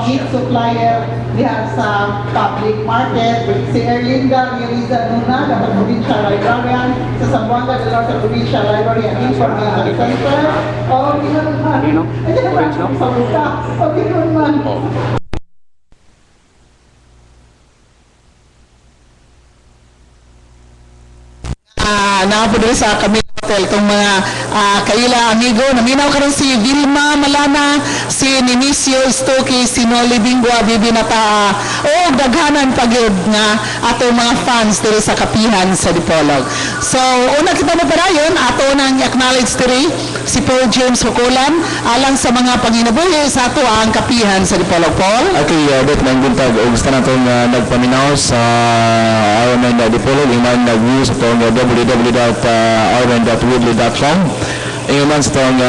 meat supplier diha sa public market. Si Erlinda Riza Nuna, dapat Provincial Librarian sa Zamboanga del Norte Provincial Library and Information Center. O, di naman man. Ay, naman sa buka. O, di naman. Nakapo din sa kami hotel itong mga kaila amigo. Naminaw ka rin si Vilma Malana, si Ninicio Stoki, si Noli Bingwa, Bibi Nata, o daghanan pagod nga ato mga fans diri sa kapihan sa Dipolog. So, una kita mo para yun, ato nang acknowledge diri si Paul James Hukulan alang sa mga panginabuhi sa ato ang kapihan sa Dipolog. Paul? Okay, bet nang buntag o gusto na itong nagpaminaw sa Ironman Dipolog, iman nag-news itong www.ironman.weebly.com. Ngayon sa itong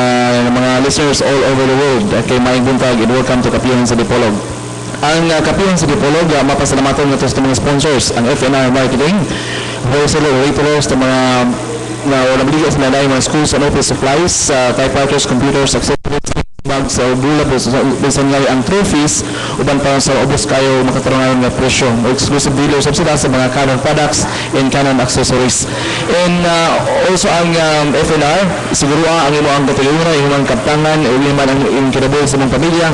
mga listeners all over the world, kay Maing Buntag and welcome to Kapihan sa Dipolog. Ang Kapihan sa Dipolog, mapasalamatan na ito sa mga sponsors, ang FNR Marketing, wholesaler, retailers, sa mga nabiligas na dahil mga schools and office supplies, typewriters, computers, accessories, bags, o bula po sa ngay ang trophies, uban pa sa obos kayo makatarungan ng presyo. Exclusive dealers of sila sa mga Canon products and Canon accessories. And also ang FNR, siguro ang imo ang kategorya, imo ang kaptangan, o imo ang incredible sa mga pamilya,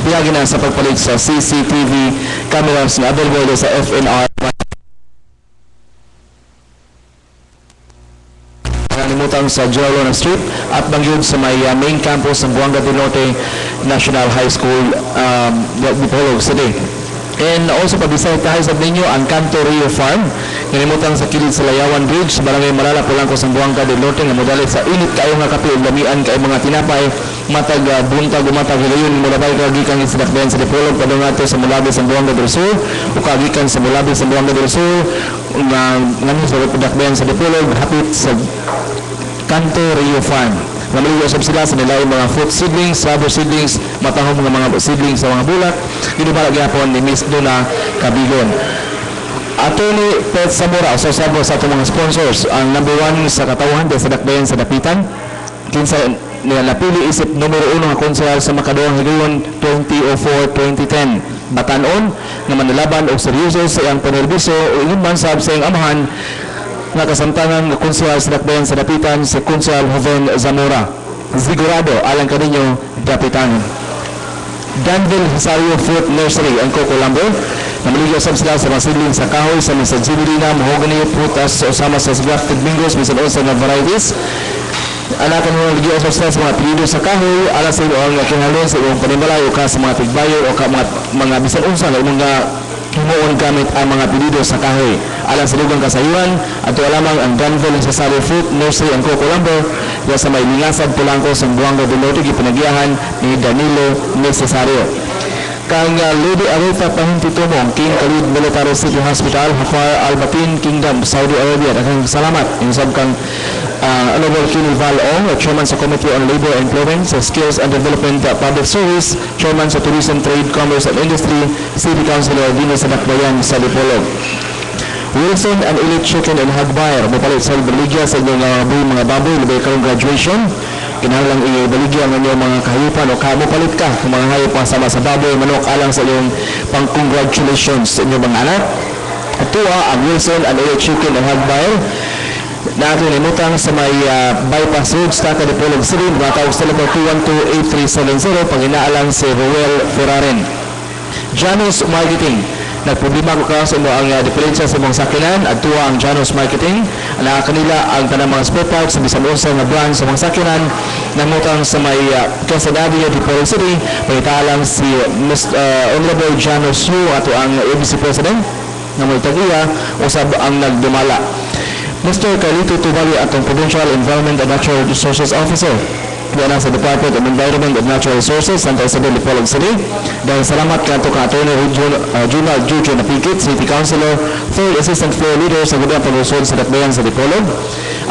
piyagi na sa pagpalit sa CCTV cameras na available sa FNR. Nalimutan sa Geralona Street at bangyod sa may main campus ng Buanga del Norte National High School, Dipolog City. And also pag-isay tayo sa ninyo ang Canto Rio Farm. Nalimutan sa kilid sa Layawan Bridge sa Barangay Malala, Polanco sa Buanga del Norte nga modalit sa init kayo nga kape lamian kay mga tinapay matag buntag umatag hilayon mulabay kagikan sa dakbayan sa Dipolog padung ato sa Mulabi sa Buanga del Sur o kagikan sa Mulabi sa Buanga del Sur nga ngano sa dakbayan sa Dipolog hapit sa Canto Rio Farm. Namaligasap sila sa nilaing mga fruit seedlings, rubber seedlings, matahong mga seedlings sa mga bulak. Ginubala gyapon ni Miss Duna Cabigon. Attorney Pet Zamora, sa sa itong mga sponsors, ang number 1 sa katawan sa dakbayan sa Dapitan. Kinsa nila napili isip numero 1 nga konsehal sa Makaduang Higayon 2004-2010. Batanon na manalaban o seryoso sa iyang panerbiso o iyon man sab sa iyang amahan nga kasamtangan ng konsehal sa dakbayan sa Dapitan si Konsehal Joven Zamora. Sigurado alang kaninyo Dapitan. Danville Hisario Fruit Nursery ang Coco Lumber. Namaligasap sila sa mga seedling sa kahoy sa Misagilina, Mahogany, Prutas, usama sa grafted mangoes, misan also na varieties. Anakan mo nagigasap sila sa mga pilido sa kahoy, alas sa ilo ang kinhalon sa ilong panimbalay o ka sa mga tigbayo o ka mga bisan unsa na ilong himuon gamit ang mga pilido sa kahoy. Alang sa lugang kasayuan, ato lamang ang Danville Hisario Fruit Nursery ang Coco Lumber sa may Lingasad, Polanco, sa Buanga del Norte, gipinagiyahan ni Danilo Necesario. Kang Lady Aretha Pahintitumong, King Khalid Military City Hospital, Hafar Al-Batin, Kingdom, Saudi Arabia. Daghang salamat. Insab kang Honorable Kenny Val Ong, Chairman sa Committee on Labor and Employment, sa Skills and Development Public Service, Chairman sa Tourism, Trade, Commerce and Industry, City Councilor Dino sa Dakbayan sa Dipolog. Wilson and Elite Chicken and Hog Buyer, mapalit sa Baligya sa mga baboy, libay karong graduation. Kinahanglang ibaligya ang inyong mga kahayupan o kamupalit ka kung mga hayop sama sa baboy, manok, alang sa iyong pang-congratulations sa inyong mga anak. At tuwa ang Wilson and Elite Chicken and Hog Buyer na ating inutang sa may bypass road sa Dipolog City. Matawag sa number 212-8370 pag inaalang si Roel Ferraren. Janus Marketing. Nagproblema ko ka sa imo ang diferensya sa mong sakinan at tuwa ang Janus Marketing. Na kanila ang tanang mga spare parts sa bisan unsa nga brand sa mga sakinan namutang sa may Casadavia, Dipolog City. Pagitaalang si Honorable Janus Yu ato ang ABC President na may tagiya usab ang nagdumala. Mr. Carlito Tubali atong Provincial Environment and Natural Resources Officer Diyan sa Department of Environment and Natural Resources Santa Isabel, Dipolog City. Dahil salamat kanto ka Atty. Junal Jojo Napikit, City Councilor, 3rd Assistant Floor Leader sa Gudang Paglusod sa Dakbayan sa Dipolog.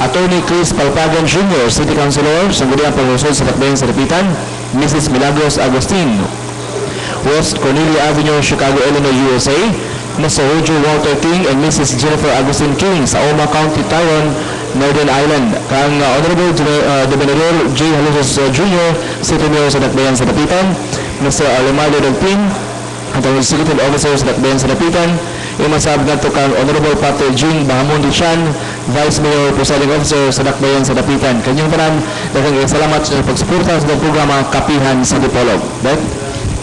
Atty. Chris Palpagan Jr., City Councilor sa Gudang Paglusod sa Dakbayan sa Dapitan. Mrs. Milagros Agustin, West Cornelia Avenue, Chicago, Illinois, USA. Mr. Roger Walter King and Mrs. Jennifer Agustin King sa Oma County, Tyrone, Northern Ireland. Kang Honorable Dominador J. Halusos Jr., City Mayor sa Dakbayan sa Dapitan. Mr. Alemardo Dagpin, at ang executive officers na Ben sa Dapitan, imasab nga to kang Honorable Pato Jing Bahamundi Chan, Vice Mayor Presiding Officer sa Dakbayan sa Dapitan. Kanyang tanan, daghang salamat sa pagsuporta sa programa Kapihan sa Dipolog. Right?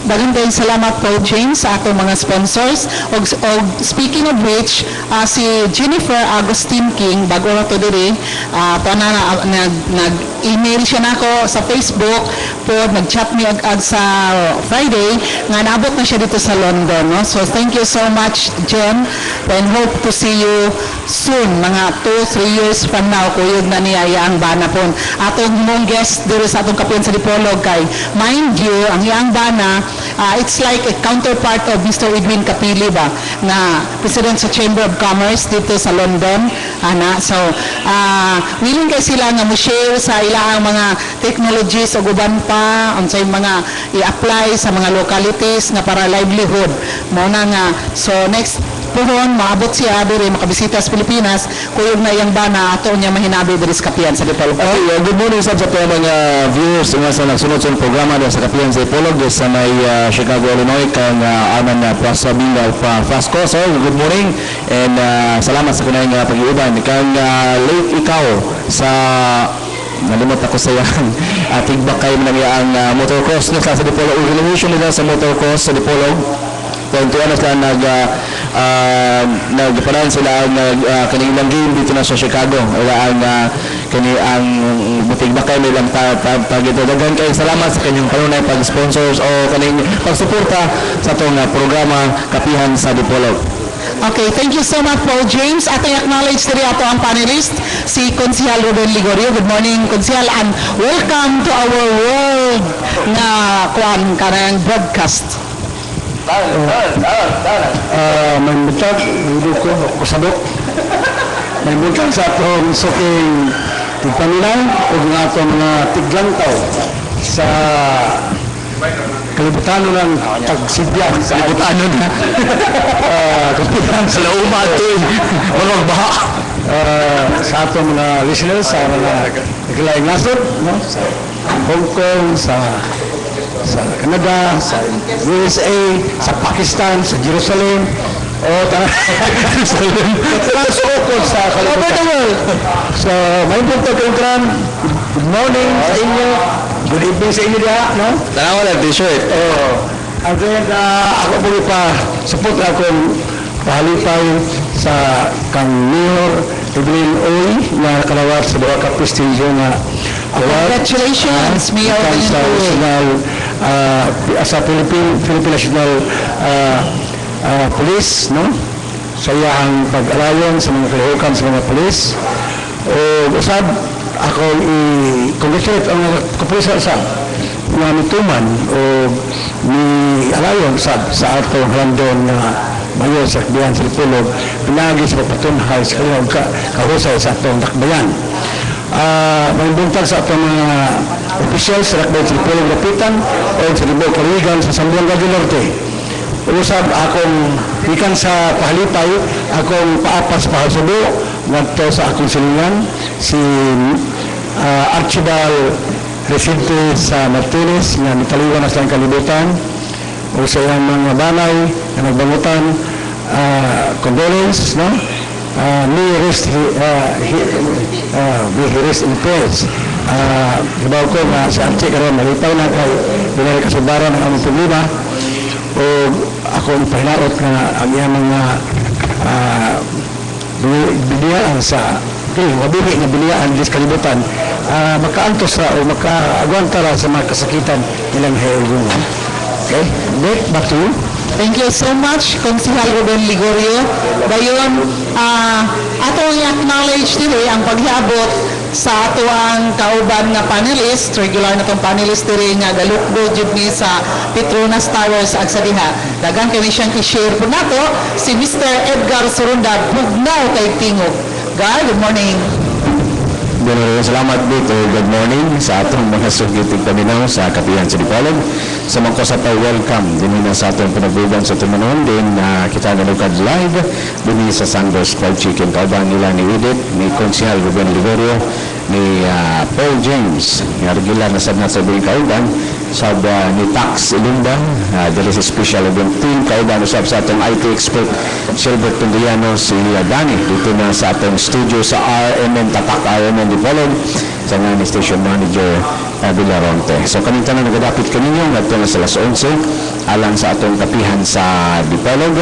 Daghang kayong salamat po, James, sa atong mga sponsors. Og speaking of which, si Jennifer Agustin King, bago na to diri, nag-email siya nako sa Facebook po, nag-chat mi ag sa Friday, nga naabot na siya dito sa London. No? So thank you so much, Jen, and hope to see you soon, mga 2-3 years from now, kuyog na niya ang bana po. Atong mong guest diri sa atong Kapihan sa Dipolog kay, mind you, ang iyang bana, it's like a counterpart of Mr. Edwin Capili ba, na President sa Chamber of Commerce dito sa London. So, willing kay sila nga mo-share sa ilang mga technologies o guban pa, ang sa mga i-apply sa mga localities na para livelihood. Muna nga, so next puhon, maabot siya diri, makabisita sa Pilipinas, kuyog na iyang bana, ato niya mahinabi diri sa Kapihan sa Dipolog. Good morning sa mga viewers nga sa nagsunod sa programa sa Kapihan sa Dipolog sa may Chicago, Illinois, kang aman na Plaza Bingal pa Fasco. So, good morning and salamat sa kanayong pag-iuban. Kang late ikaw sa nalimot ako sa iyang tigbak kayo ng iyang motocross na sa Dipolog. Organization nila sa motocross sa Dipolog. Kung tuwa na sila nagparaan sila ang kanilang game dito na sa Chicago. Wala ang butigbakay nilang pagdadagan kayo. Salamat sa kanyang panunay pag-sponsors o kanyang pagsuporta sa itong programa Kapihan sa Dipolog. Okay, thank you so much, Paul James. At i-acknowledge diri ato ang panelist, si Konsihal Ruben Ligorio. Good morning, Konsihal, and welcome to our world na kanang broadcast. May butag, hindi ko kusabot. May butag sa atong suking tigpanilang o nga atong mga tiglantaw sa kalibutano ng tagsidya. Kalibutano na. Kalibutano sa lauma ito. Walang baha. Sa atong mga listeners, sa mga naglaing nasod, no? Sa Hong Kong, sa Canada, sa USA, sa Pakistan, sa Jerusalem, sa Kalibutan. So, may punta kong kran. Good morning sa inyo. Good evening sa inyo diha, no? Tanawa lang t-shirt. And then, ako po support akong pahalipay sa kang Mayor Evelyn Oy na kalawat sa Bawaka Prestigio na Congratulations, Mayor sa National sa Philippine National Police, no? Sa iyang pag-alayon sa mga kalihukan sa mga police. O usab ako i-congratulate ang mga kapulisan sa mga mituman o ni alayon sa atong London na mayor sa Kapihan sa Dipolog, pinagi sa pagpatunhay sa kanyang kahusay sa atong dakbayan. May buntag sa atong mga officials sa dakbayan sa Dipolog Dapitan o sa Dipolog Kaligan sa Sambuanga del Norte. Usab akong ikan sa pahalipay, akong paapas pahasubo ngadto sa akong silingan si Archibald Residente sa Martinez nga mitaliwan na sa kalibutan o sa iyang mga banay na nagbangutan, condolence, no? May rest in peace. Ibaw ko nga sa Archie karon nalitaw na kay binari kasubaran ang among problema o ako pahinaot na ang iyang mga biliyaan sa mabili na biliyaan dis kalibutan makaantos ra o makaagwanta ra sa mga kasakitan nilang health. Okay? Back to you. Thank you so much, Konsihal Ruben Ligorio. Dayon, atong i-acknowledge diri ang paghiabot sa ato ang kauban nga panelist, regular na tong panelist diri nga galukbo jud ni sa Petronas Towers ag sa diha. Dagan kami siyang i-share po nato si Mr. Edgar Surunda, bugnaw kay Tingog. Gar, good morning. Salamat dito. Good morning sa atong mga sugitig paminaw sa Kapihan sa Dipolog. Sa mga ko sa welcome din na sa atong pinagbuban sa tumanon din na kita nalukad live din sa Sanders Fried Chicken. Kaubang nila ni Edith, ni Konsihal Ruben Ligorio, ni Paul James, nga regular na sad na sa buong kauban, sa ni Tax Ilumban, there is a special event team kauban usab sa atong IT expert Silbert Tundiano si Dani dito na sa atong studio sa RMN Tatak RMN Dipolog sa nga ni Station Manager Villaronte. So kanina na nagadapit kaninyo ngadto na sa alas 11 alang sa atong kapihan sa Dipolog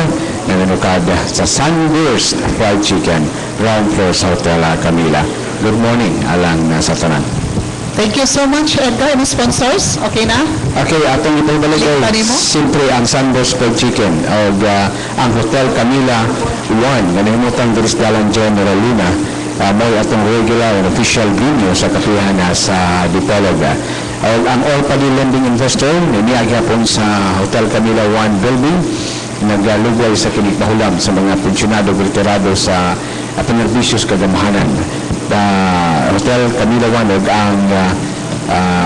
na nanukad sa Sunburst Fried Chicken ground floor sa Hotel Camila. Good morning alang sa tanan. Thank you so much, Edgar. Any sponsors? Okay na? Okay, atong ipabalik Balik pa ay rin mo? siyempre ang Sunburst Fried Chicken o ang Hotel Camila 1 na nahimutang diri sa Dalan General Luna may atong regular and official venue sa kapihan sa Dipolog. Ang all padi lending investor niagi hapon sa Hotel Camila 1 building nagalugay sa kinikahulam sa mga pensyonado retirado sa penerbisyos kagamahanan. Hotel Camila 1 ug ang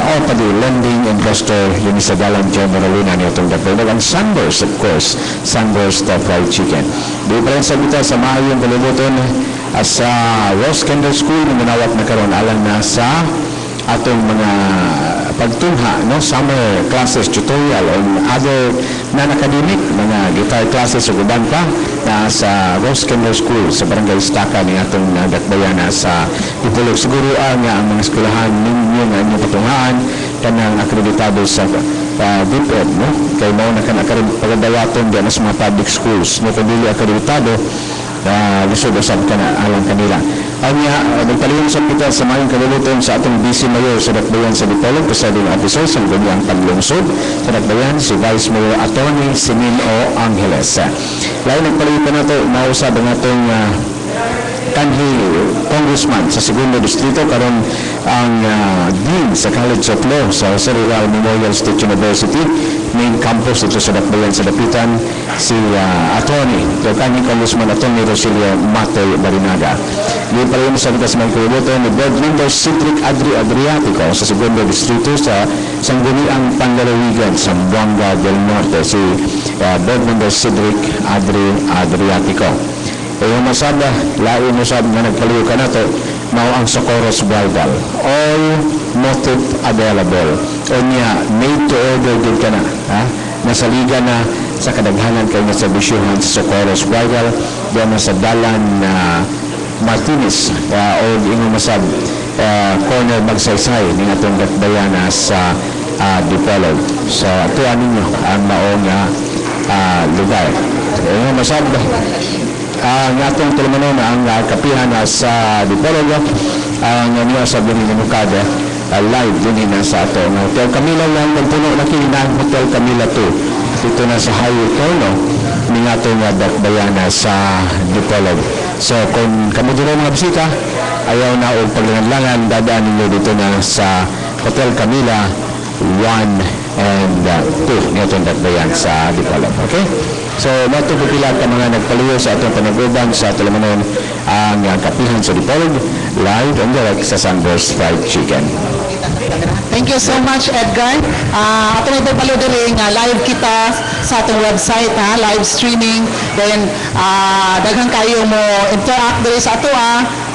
all padi lending investor yun sa Dalan General Luna ni atong Dipolog ang Sunburst, of course, Sunburst Fried Chicken. Di pa rin sa kita sa maayong kalibutan sa Rose Kendall School na manawat na karon alang na sa atong mga pagtungha no summer classes tutorial on other non-academic mga guitar classes ug uban pa na sa Rose Kendall School sa Barangay Staka ni atong dakbayan sa Dipolog. Siguro ang mga eskwelahan ninyo nga inyong patunghaan kanang akreditado sa DepEd no kay mao na kana karon pagadawaton diyan sa mga public schools no kung dili akreditado lisod usab ka na alang kanila. Anya, nagpalihong sa kita sa mayong kaluluton sa atong Vice Mayor sa Dakbayan sa Dipolog, presiding officer sa ganyang paglungsod sa Dakbayan, si Vice Mayor Atty. Simin O. Angeles. Lain nagpalihong pa na ito, mausab ang atong kanhi congressman sa segundo distrito karon ang dean sa College of Law sa Jose Rizal Memorial State University main campus dito sa Dakbayan sa Dapitan si attorney kanhi congressman attorney Rosilio Matoy Barinaga. Di pa rin sa kita sa mga kalibutan ni board member Cedric Adriatico sa segundo distrito sa Sangguniang Panlalawigan sa Buanga del Norte si board member Cedric Adriatico. Yung masada, lain masada na nagpaliw ka na to, mao ang Socorro's Bridal. All motive available. O niya, made to order din ka na. Nasa liga na sa kadaghanan kayo na sa bisyuhan sa Socorro's Bridal. Diyan na sa Dalan Martinez o yung masad corner magsaysay ng atong Dakbayana sa Dipolog. So, tuan ninyo ang maong lugar. Yung masad ang atong tulumanon ang kapihan sa Dipolog ang niya sa Biniminukada live din na sa ato ng Hotel Camila lang nagpuno na kinang Hotel Camila 2 dito na sa Highway Corno ng atong Dakbayana sa Dipolog. So kung kamo dito mga bisita ayaw na o paglangan dadaan ninyo dito na sa Hotel Camila 1 and 2 nitong Dakbayan sa Dipolog. Okay? So, nato pipila ka mga nagpaliyo sa atong panagubang sa tulumanon ang kapihan sa Dipolog live and direct sa Sunburst Fried Chicken. Thank you so much, Edgar. Ato na ito palo diri nga live kita sa atong website, live streaming. Then, daghang kayo mo interact diri sa ato,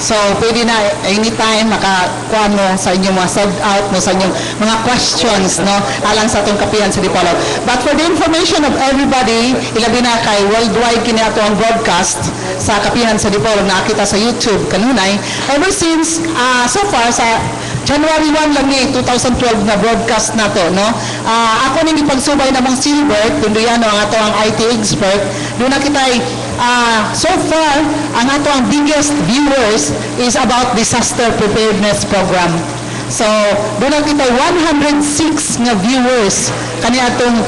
So, pwede na anytime makakuha mo sa inyong mga sold out mo sa inyong mga questions, no? Alang sa atong kapihan sa Dipolog. But for the information of everybody, ilabi na kay worldwide kini ato ang broadcast sa kapihan sa Dipolog na kita sa YouTube kanunay. Ever since, so far, sa January 1 lang ni 2012 na broadcast na to, no? Ako nang ipagsubay namang Silbert, Tundiano ang ato ang IT expert. Doon na kita so far, ang ato ang biggest viewers is about disaster preparedness program. So, doon na kita 106 nga viewers kani atong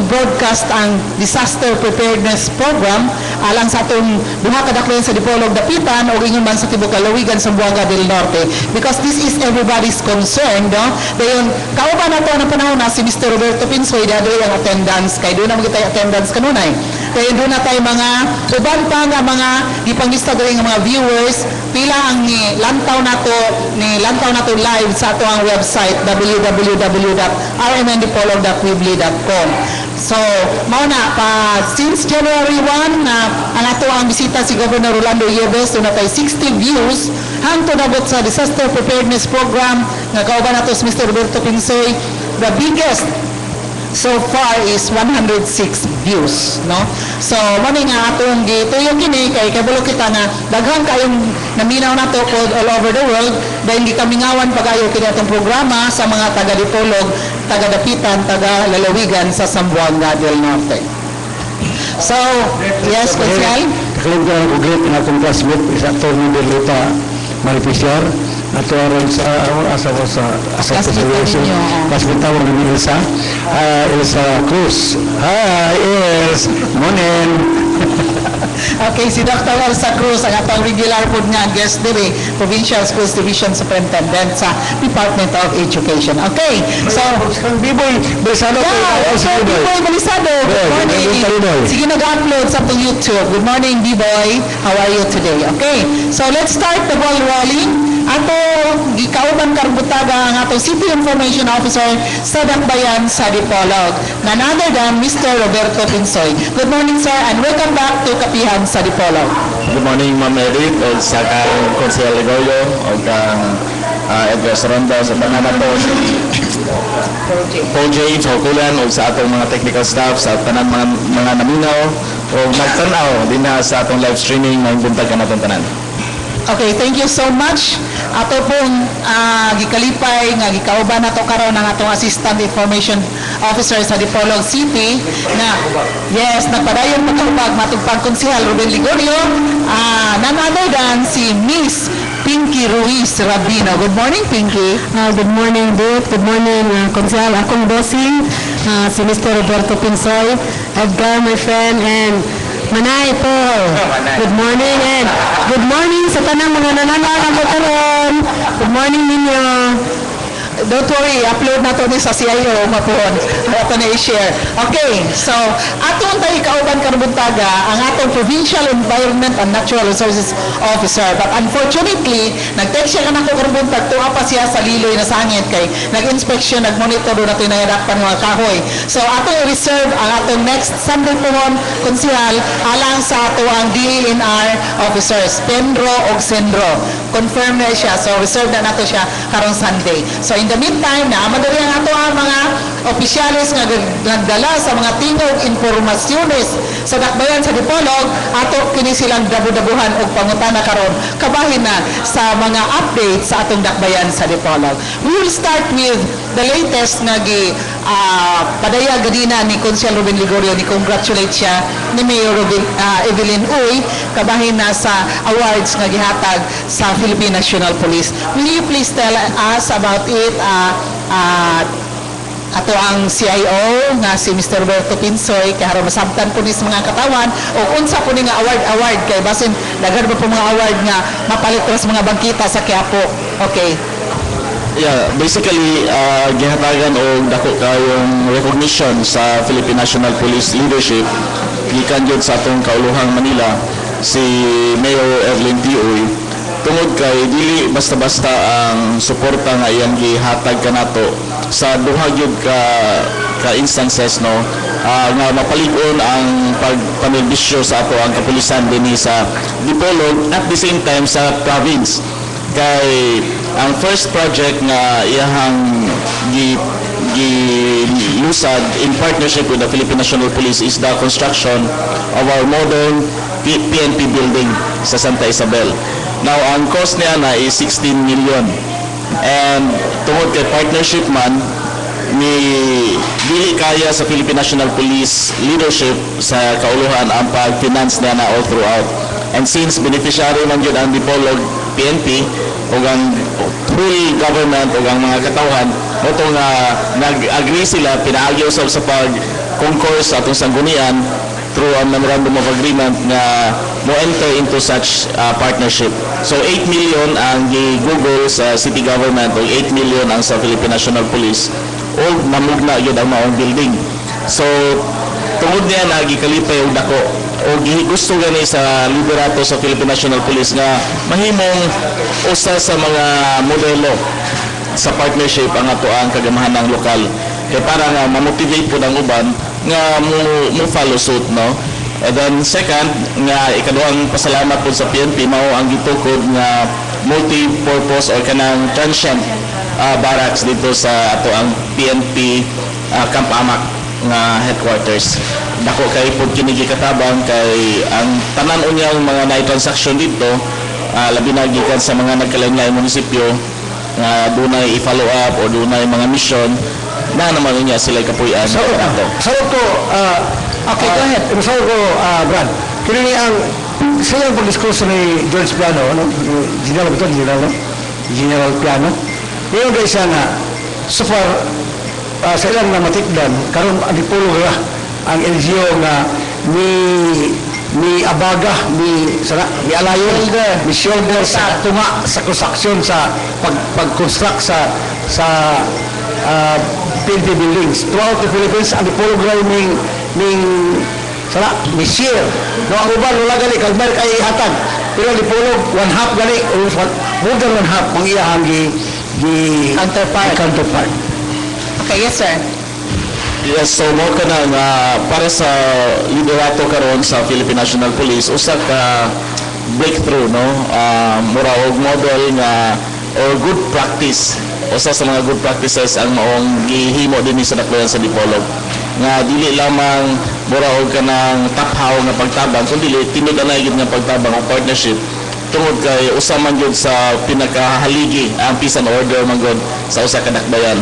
broadcast ang disaster preparedness program alang sa atong duha ka dakbayan sa Dipolog Dapitan o ingon man sa tibuok lalawigan sa Buanga del Norte, because this is everybody's concern, no? Dayon kauban nato ang panahon na si Mr. Roberto Pinsoy dado ang attendance kay doon na magitay attendance kanunay. Kaya doon na tayo mga uban pa nga mga ipanglista diri nga mga viewers pila ang lantaw nato live sa ato ang website www.rmndipolog.weebly.com. So, mao na since January 1 ang ato ang bisita si Governor Rolando Yebes, doon na tayo 60 views hangtod abot sa disaster preparedness program nga kauban nato si Mr. Roberto Pinsoy the biggest so far is 106 views, no? So mo ni nga atong gituyo kini kay kabulo kita nga daghan kayong naminaw nato all over the world dahil gikamingawan pagayo kini atong programa sa mga taga Dipolog, taga Dapitan, taga Lalawigan sa Zamboanga del Norte. So, yes, Konsyal? Kakalimtaan ko great na akong classmate, is Atty. Berlita Marificiar, at aron sa asa ko sa Classmate ninyo, oo. classmate tawag ni Elsa, Elsa Cruz. Hi, Els! Morning! Okay, si Dr. Elsa Cruz, ang atong regular po nga guest diri, Provincial Schools Division Superintendent sa Department of Education. Okay, so, Biboy, Bersano ko, yeah, si okay, Biboy. B-Boy Balisado, good Yeah, morning. good morning. Sige, nag-upload sa itong YouTube. Good morning, B-Boy. How are you today? Okay, so let's start the ball rolling. Ato, gikauban karbutaga ang atong City Information Officer sa Dakbayan sa Dipolog. None other than Mr. Roberto Pinsoy. Good morning, sir, and welcome back to Kapihan sa Dipolog. Good morning, Ma'am Edith, o sa kang Consel Ligoyo, o kang Edgar Saronda, sa tanan na to, si Paul James, o kulan, o sa atong mga technical staff, sa tanan mga naminaw, o nagtanaw din na sa atong live streaming na buntag ka na itong tanan. Okay, thank you so much. Ato pong gikalipay nga gikauban nato karon ang atong Assistant Information Officer sa Dipolog City na yes, nagpadayon pagkaubag matugpang Konsehal Ruben Ligorio, none other than si Miss Pinky Ruiz Rabino. Good morning, Pinky. Good morning, Dave. Good morning, Konsehal. Akong bossing, si Mr. Roberto Pinsoy, Edgar, my friend, and Manay po. Good morning, and good morning sa tanang mga nananaw mo karon. Good morning ninyo. Don't worry, upload na to ni sa CIO mapon. Ato na i-share. Okay, so atong tayo kauban karbuntaga ang atong Provincial Environment and Natural Resources Officer. But unfortunately, nag-text siya ka na ko karbuntag, tuwa pa siya sa liloy na sangit kay nag-inspection, nag-monitor doon natin nangyarakpan mga kahoy. So atong i-reserve ang atong next Sunday pohon, konsihal, alang sa ato ang DENR officers, Pendro o Sendro. Confirm na siya, so reserve na nato siya karong Sunday. So in the meantime, naamadali ang ato ang mga opisyalis nga nagdala sa mga tingog informasyones sa Dakbayan sa Dipolog, ato kini silang dabu-dabuhan og pangutana karon kabahin na sa mga updates sa atong Dakbayan sa Dipolog. We will start with the latest nga padaya gadina ni Consel Ruben Ligorio, ni congratulate siya ni Mayor Evelyn Uy kabahin na sa awards nga gihatag sa Philippine National Police. Will you please tell us about it? Ato ang CIO nga si Mr. Roberto Pinsoy kay harap masabtan po ni sa mga katawan o unsa po ni nga award kay basin daghan ba po mga award nga mapalit sa mga bangkita sa Quiapo. Okay. Yeah, basically, gihatagan o dako kayong recognition sa Philippine National Police leadership gikan jud sa atong kauluhang Manila si Mayor Evelyn Uy. Tungod kay dili basta-basta ang suporta nga iyang gihatag kanato sa duha gyud ka instances, no, nga mapalig-on ang pagpanerbisyo sa ato ang kapulisan dinhi sa Dipolog at the same time sa province. Kay ang first project nga iyahang gilusad in partnership with the Philippine National Police is the construction of our modern PNP building sa Santa Isabel. Now, ang cost niya na is 16 million. And tungod kay partnership man, dili kaya sa Philippine National Police leadership sa kauluhan ang pag-finance niya na all throughout. And since beneficiary man yun ang Dipolog PNP o ang full government o ang mga katawhan, ito nga nag-agree sila, pinaagyaw sa pag-concourse sa atong sanggunian through a memorandum of agreement na mo enter into such partnership. So 8 million ang gi-google sa city government o 8 million ang sa Philippine National Police o mamugna yun ang maong building. So tungod niya na gikalipay og dako o gusto gani sa liderato sa Philippine National Police nga mahimong usa sa mga modelo sa partnership ang ato ang kagamahanang lokal kay para nga ma-motivate po ng uban nga mo follow suit, no. And then second nga ikaduhang pasalamat po sa PNP mao ang gitukod nga multi-purpose or kanang transient barracks dito sa ato ang PNP Camp Amak nga headquarters. Dako kay pud kini gikatabang kay ang tanan unyang mga na-transaction dito labi na gikan sa mga nagkalain-lain munisipyo nga dunay i-follow up o dunay mga mission na naman niya sila kapuy-an ato. Sarap ko, Okay, go ahead. Sarap ko, Brad. Kini ang sayang pag-discuss ni George Piano, ano? General ito, General Piano. Ngayon guys, nga, so far, sa ilang na matikdan, karon adipulo ka ang LGO nga ni abaga, ni alayon, ni shoulder sa tunga sa construction sa pag-construct sa PNP buildings throughout the Philippines. Ang adipulo ka ni share. No, ang uban wala gali kalmar kay hatag. Pero adipulo one half gali, more than one half ang iyang counterpart. Okay, yes, sir. Yes, so mo ka na nga para sa liderato karon sa Philippine National Police usa ka breakthrough no mura og model nga or good practice usa sa mga good practices ang maong gihimo dinhi sa dakbayan sa Dipolog nga dili lamang mura og kanang taphaw nga pagtabang kundi tinud-anay gid nga pagtabang o partnership tungod kay usa man gyud sa pinakahaligi ang peace and order man gyud sa usa ka dakbayan.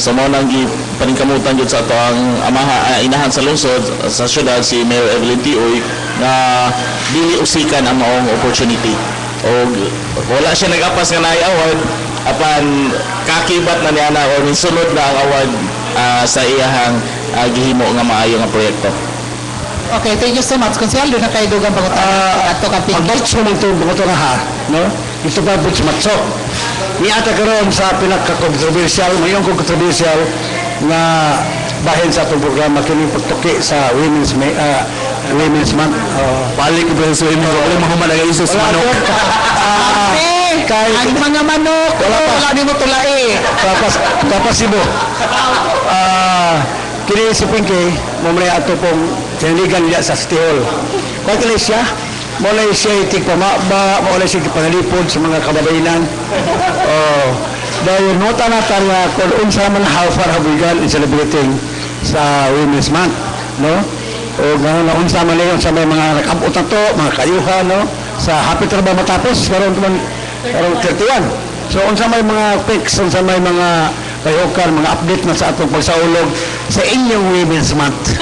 So mo nang paningkamutan jud sa ato ang inahan sa lungsod sa syudad si Mayor Evelyn Tioy nga dili usikan ang maong opportunity. O wala siya nag-apas nga naay award apan kakibat na niya na o sunod na ang award sa iyahang gihimo nga maayo nga proyekto. Okay, thank you so much. Konsehal, doon na kayo dugang pangutan. Ato ka Pag-batch mo itong bumoto na ha, no? Ito pa butch matso. Niata karon sa pinaka-controversial, mayroong controversial na bahin sa itong programa kini pagtuki sa Women's Month. Balik ko sa inyo, wala mahumalagay isos manok. Ang mga manok, wala din mo tulai. Tapos Ibo. Kini si Pinky, mamaya ato pong tiniligan niya sa City Hall. Kaya siya, mula siya itigpamaba, mula siya ipanalipod sa mga kababayanan. Dahil nota na tayo kung unsa man how far have we gone in celebrating sa Women's Month, no? O gano'n na unsa man leon sa may mga nakabot na to, mga kayuhan, no? Sa happy trabaho matapos, karon 31. So unsa may mga pics, unsa may mga kayokan, mga update na sa atong pagsaulog sa inyong Women's Month.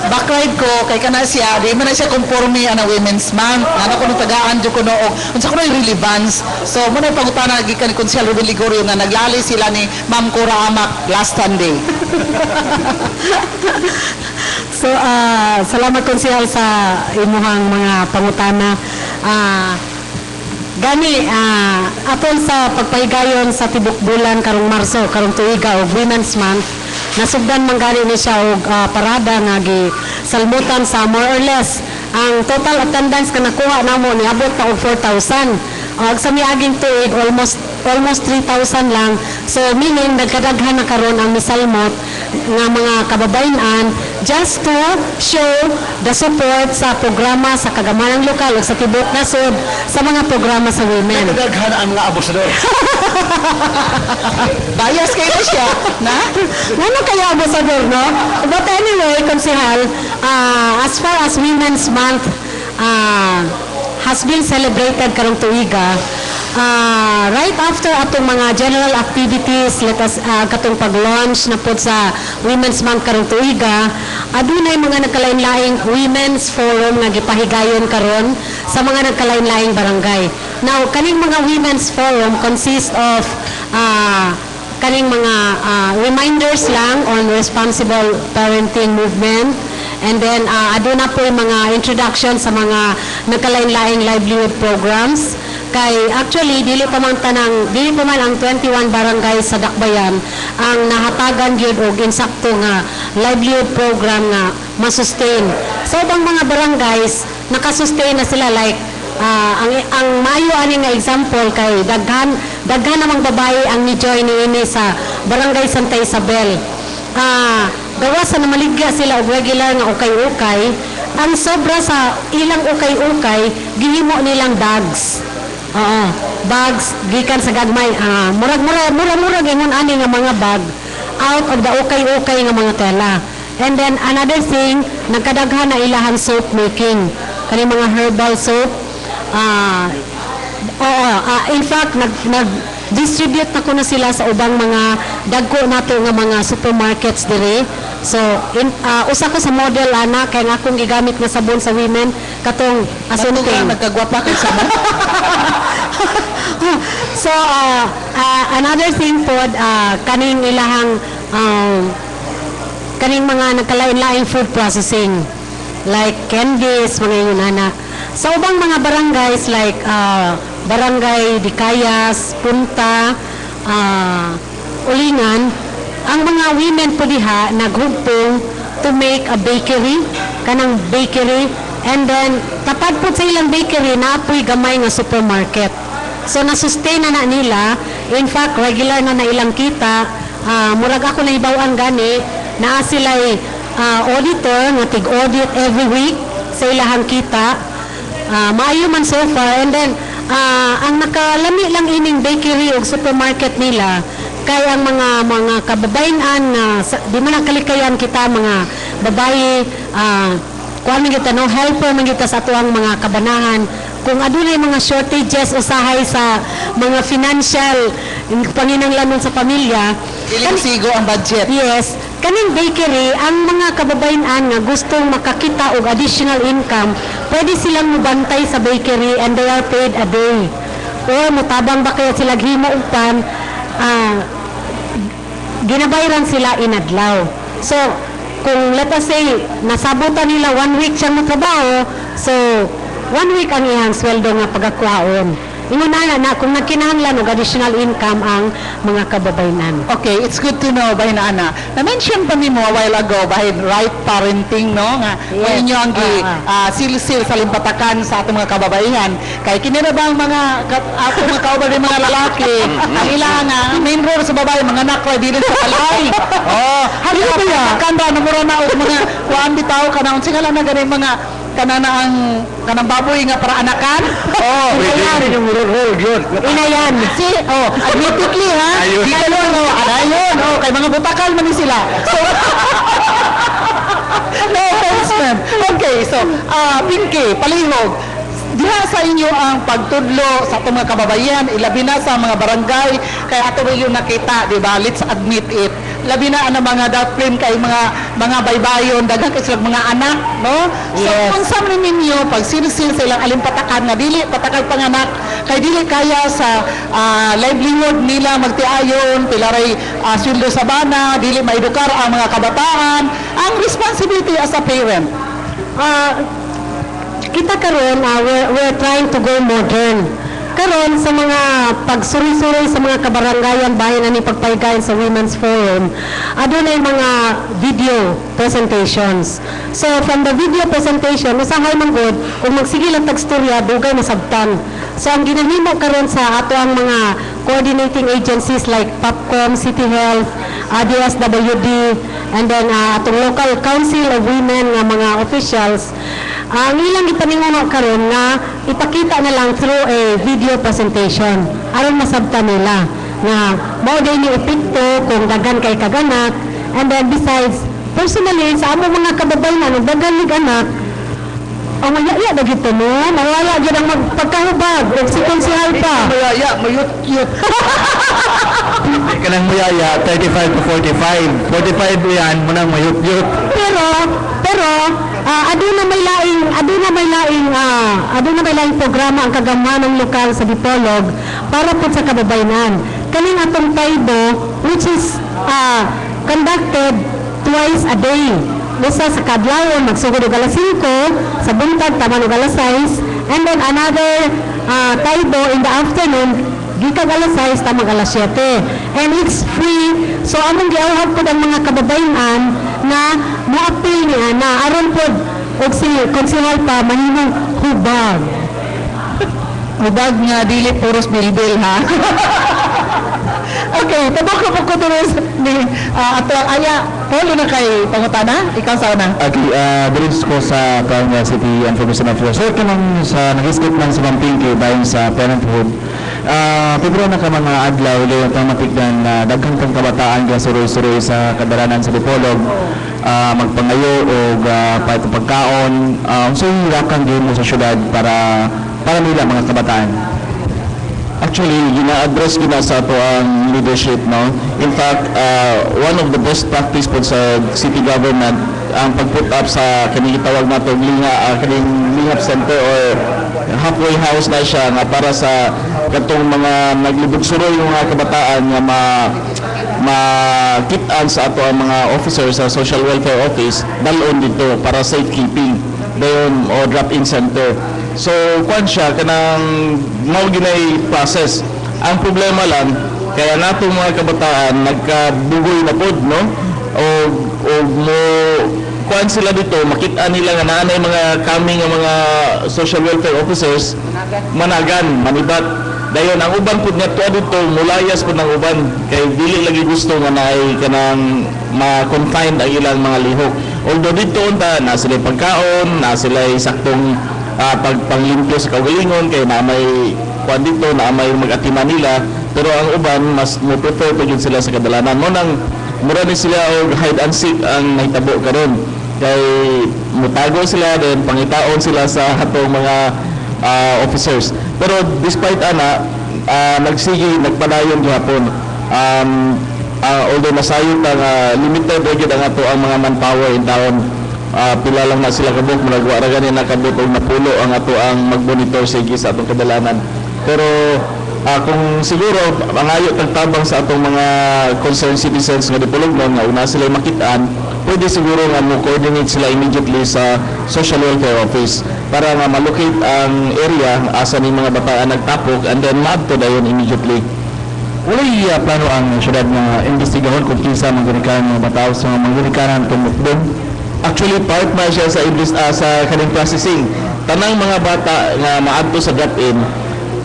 Backlight ko, kay kana siya, di man na siya conforme ang Women's Month. Ano ko nung tagaan, dyan ko noog. Unsa ko na yung relevance. So, muna yung pangutana, nagikan ni Consiel Ruben Ligorio na naglali sila ni Ma'am Cora Amak last Sunday. So, salamat konsehal sa imuhang mga pangutana. Gani, atol sa pagpahigayon sa tibok bulan karong Marso, karong tuiga o Women's Month, nasugdan man gani ni siya og parada nga salmutan sa more or less ang total attendance nga nakuha namo niabot ta og 4,000. Ag sa miaging tuig almost 3,000 lang. So meaning nagkadaghan na karon ang misalmot nga mga kababayan just to show the support sa programa sa kagamanang lokal ug sa tibok nasod sa mga programa sa women. Nagdaghan ang mga abusador. Bias kayo na siya, na? Ano kaya abusador, no? But anyway, konsehal, as far as Women's Month has been celebrated karong tuiga, right after atong mga general activities, let us katong pag-launch na po sa Women's Month karong tuiga, adunay mga nagkalain-laing Women's Forum nga gipahigayon karon sa mga nagkalain-laing barangay. Now, kaning mga Women's Forum consist of kaning mga reminders lang on responsible parenting movement. And then, aduna po yung mga introduction sa mga nagkalain-laing livelihood programs. Kay actually, dili pa man ang 21 barangay sa Dakbayan ang nahatagan yun og insakto nga livelihood program nga masustain. So, ibang mga barangays, nakasustain na sila like ang maayo ani nga example kay daghan namang babae ang ni-join niini sa Barangay Santa Isabel. Gawa sa namaligya sila og regular nga ukay-ukay, ang sobra sa ilang ukay-ukay gihimo nilang dogs. Oo, bags gikan sa gagmay. Murag ingon ani nga mga bag out of the ukay-ukay nga mga tela. And then another thing, nagkadaghan na ilahang soap making. Kani mga herbal soap. In fact, nag-distribute na ko na sila sa ubang mga dagko nato nga mga supermarkets dire. So, usa ko sa model ana kay nga akong gigamit nga sabon sa women katong asunting. Nagkagwapa kay sa So, another thing po, kaning ilahang kaning mga nagkalain-laing food processing like candies, mga yun ana. Sa ubang mga barangays like Barangay Dicayas, Punta, Ulingan, ang mga women po diha naghugpong to make a bakery, kanang bakery, and then tapad po sa ilang bakery naapoy gamay nga supermarket. So nasustain na nila, in fact regular na ilang kita, murag ako na ibawan gani, naa sila auditor nga tig-audit every week sa ilahang kita. Maayo man so far, and then ang nakalami lang ining bakery o supermarket nila kay ang mga kababayan di man nakalikayan kita mga babae kuan man kita no helper man kita sa atuang mga kabanahan kung adunay mga shortages usahay sa mga financial panginahanglanon sa pamilya. ilang sigo ang budget. Yes, kaning bakery, ang mga kababayan nga gustong makakita og additional income, pwede silang mubantay sa bakery and they are paid a day. Or mutabang ba kaya sila himo og pan, ginabayran sila in adlaw. So, kung let us say, nasabutan nila 1 week siyang matrabaho, so 1 week ang iyang sweldo nga pagakuhaon. Inuna na kung nagkinahanglan og additional income ang mga kababayan. Okay, it's good to know, Bahin Ana. Na-mention pa ni mo a while ago, Bahin, right parenting, no? Nga, Yes. inyo ang silsil sa limpatakan sa atong mga kababayan. Kay kinira ba ang mga atong mga kauban ng mga lalaki, ang ilang main role sa babae, mga anak ko, di rin sa kalay. Oh, hali ba ya? Kanda, namura na og mga kuan bitaw ka na, unsi nga lang na ganun mga kanang baboy nga para anakan. Oh, Inayan. Admittedly ha. Di kayo no, anayon. Oh, kay mga butakal man ni sila. So no offense ma'am. Okay, so Pinky, palihog. Diha sa inyo ang pagtudlo sa atong mga kababayan, ilabi na sa mga barangay, kaya ato rin yung nakita, di ba? Let's admit it. Labi na ang mga daplin kay mga baybayon, daghang kay silang mga anak, no? So, kung sa ninyo, pag silsil sa ilang alimpatakan nga dili, patakag panganak, kay dili kaya sa livelihood nila magtiayon, pilaray sweldo sa bana, dili maedukar ang mga kabataan, ang responsibility as a parent. Kita karon we're trying to go modern. Karon sa mga pagsuri-suri sa mga kabarangayan bahin ani pagpaygayon sa Women's Forum, adunay mga video presentations. So from the video presentation, usahay man gud kung magsige lang tagstorya dugay masabtan. So ang ginahimo karon sa ato ang mga coordinating agencies like PAPCOM, City Health, DSWD, and then atong local council of women nga mga officials, ang ilang ipaninguno karon nga ipakita na lang through a video presentation aron masabtan nila nga mao din ni epekto kung daghan kay kaganak, and then besides personally sa among mga kababayan ug daghan lig anak ang maya na gito mo mawala gyud ang magpagkahubag ug si konsehal pa Mayaya, mayut-yut. Kanang muyaya, 35 to 45. 45 yan, munang mayut-yut. pero aduna may laing programa ang kagamanong lokal sa Dipolog para po sa kababayanan. Kaning atong Taibo which is conducted twice a day. Isa sa kadlawon magsugod og alas 5, sa buntag taman og alas 6, and then another Taibo in the afternoon gikag alas 6 tamang alas 7. And it's free. So among giawhag pod ang mga kababayan na mo-appeal niya na aron pod og si konsehal pa mahimong hubag. Hubag nga dili puros bilbil ha. Okay, tabok ko po ni ato aya polo na kay pangutana, ikaw sa una. Okay, diretso ko sa Kanya City Information Officer. So, kanang sa nag-skip lang sa Pampingi bayan sa parenthood, Pedro na ka mga adlaw, ulit ang matigdan na daghang kang kabataan nga suroy-suroy sa kadalanan sa Dipolog, magpangayo o pagkaon, so hirakang din mo sa syudad para nila mga kabataan. Actually, gina-address gina sa ato ang leadership, no? In fact, one of the best practice po sa city government ang pag-put up sa kaning gitawag nato kaning lingap center or halfway house na siya nga para sa katong mga naglibog-suroy yung mga kabataan nga makit-an sa ato ang mga officers sa social welfare office dalon dito para safekeeping dayon o drop-in center. So, kwan siya, kanang mau ginay process. Ang problema lang, kaya natong mga kabataan, nagkabugoy na pod, no? O mo, kwan sila dito, makita nila nga naanay mga coming nga mga social welfare officers, managan, manibat. Dayon, ang uban pod nga tuwa dito, mulayas pod ng uban. Kay dili lagi gusto nga naay kanang ma-confine ang ilang mga lihok. Although dito, na sila pagkaon, na sila saktong pagpanglimpyo sa kaugalingon kay na may kuan dito na may mag-atima nila, pero ang uban mas mo prefer pa yun sila sa kadalanan mo nang mura ni sila og hide and seek ang nahitabo karon kay mutago sila din pangitaon sila sa hatong mga officers. Pero despite ana nagsige nagpadayon gihapon, although nasayod ang limited gyud ang ato ang mga manpower in town. Pila lang na sila kabuk, malagwa ra ganin nakabuk og napulo ang ato ang mag-monitor sige sa atong kadalanan. Pero kung siguro mangayo tagtabang sa atong mga concerned citizens nga Dipolog nga una sila makitaan, pwede siguro nga mo coordinate sila immediately sa social welfare office para nga malocate ang area asa ni mga bataan nagtapok and then maadto dayon immediately. Walay plano ang syudad nga investigahon kung kinsa manggunikan mga bataw sa manggunikan tumukdon. Actually, part na siya sa kaning processing. Tanang mga bata nga maadto sa drop-in,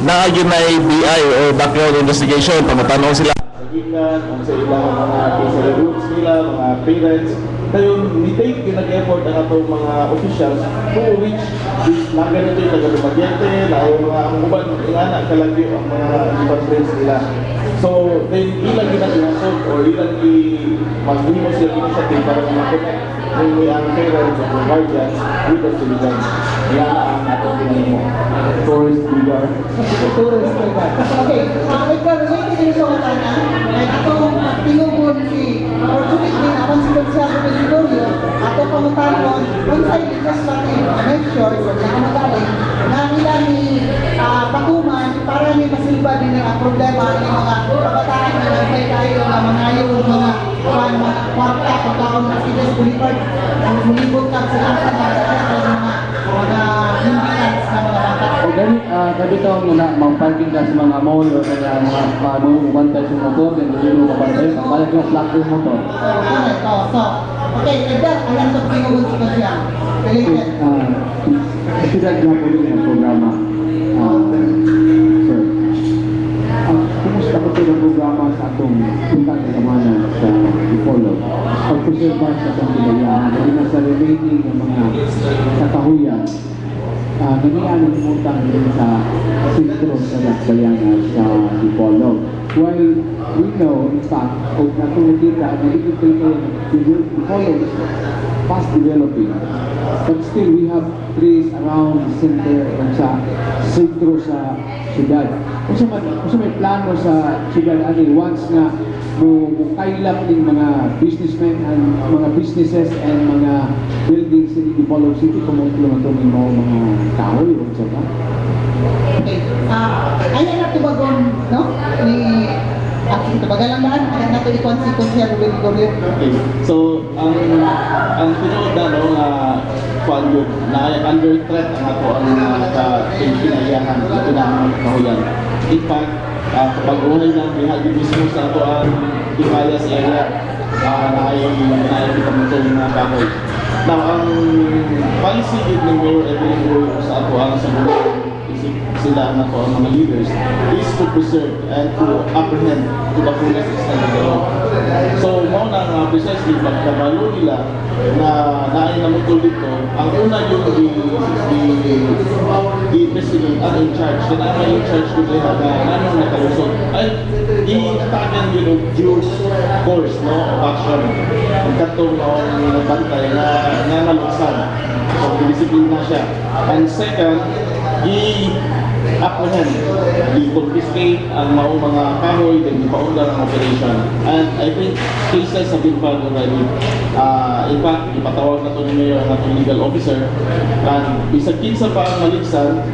na yun ay BI o background investigation, pamatanon sila. Sa gikan, kung sa ilang mga case roots nila, mga parents, kayo, ni-take yung nag-effort ang atong mga officials to reach this na ganito yung taga-Dumaguete, na yung mga ang uban, yung anak kalagyo ang mga ibang friends nila. So, then ilang ginag-result or ilang mag-limos yung initiative para ma-connect yung ang parents at yung guardians with the citizens. Yan ang atong pinanimo. Tourist Bigar. Tourist Bigar. Okay, ikaw, related din sa katana, like itong tinubod si opportunity na konsikwensya sa Pilipinas, ato pangutanon, kung sa legislative, make sure, kung sa kamagaling, na nila ni patuman para ni masilba din ang problema ng mga kabataan na nagpay tayo na mga yung mga kwarta, pagkaon na sila sa Bulipard, ang mulibot ka sa mga hindikans na mga bata. O gani taon nga mag-parking ka sa mga mall o kaya mga umantay sa motor, then dito ka parking, ang balik yung flat yung motor. Okay, Edgar, alam sa pinunod sa siya. Related. Siyudad nga po rin ang programa. Sir, kumusta po ito ang programa sa atong puntang kasamanan sa Dipolog? Pag-preserve sa atong pinayahan, dahil na sa remaining ng mga katahuyan, nangyayaan ang umutang din sa sentro sa Lakbayanan sa Dipolog. While we know, in fact, kung natulog kita, nagiging kayo Dipolog fast developing. But still, we have trees around the center and sa sentro sa syudad. Kung may plano sa syudad, once na kailap ng mga businessmen and mga businesses and mga buildings in Dipolog City, kumutulong ito ng mga kahoy o sa ba? Okay. Ayan na tubagon, no? Ni aking tubagalang daan, ayan na ito i-consequence gubernador. Okay. So, ang sunod na, no, yun, na under threat ang ato ang pinayahan, na pinamang kahuyan. In fact, kapag-uhay ng bihagi mismo sa ato ang Hipayas area, na ay pinamitong mga kahoy. Now, ang policy ng Mayor Evelyn Roy sa ato ang siguro sila ang ako ang mga leaders, is to preserve and to apprehend to the fullest extent of the law. So, mo na precisely pagkabalo nila na naay na mutol dito, ang una yung i-investigate ang in charge, kaya ang in charge ko nila na anong nakalusot. Ay, i-atakan yun of due course, no, of action. Ang katong bantay na naluksan. So, i-discipline na siya. And second, i-apprehend, i-confiscate ang mga kahoy, then ipaundar ang operation. And I think cases have been filed already. In fact, ipatawag na ito ni Mayor ang atong legal officer. And bisag kinsa pa ang maligsan,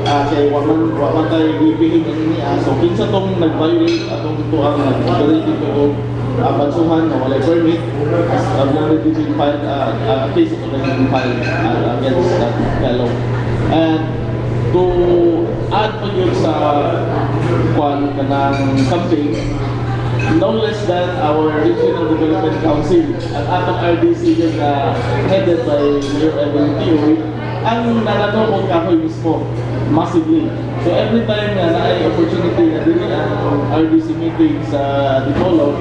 kay waman tayo ipihig ang niya. So, kinsa itong nag-violate atong ito ang nag-violate ito bansuhan na walay permit, has already been filed, a case has already been filed against that fellow. And to add pa yun sa kanang campaign, no less than our Regional Development Council at atong RDC yun na headed by Mayor Evan Tioy, ang nananong kahoy mismo massively. So every time na ay opportunity na din ang RDC meeting sa Dipolog,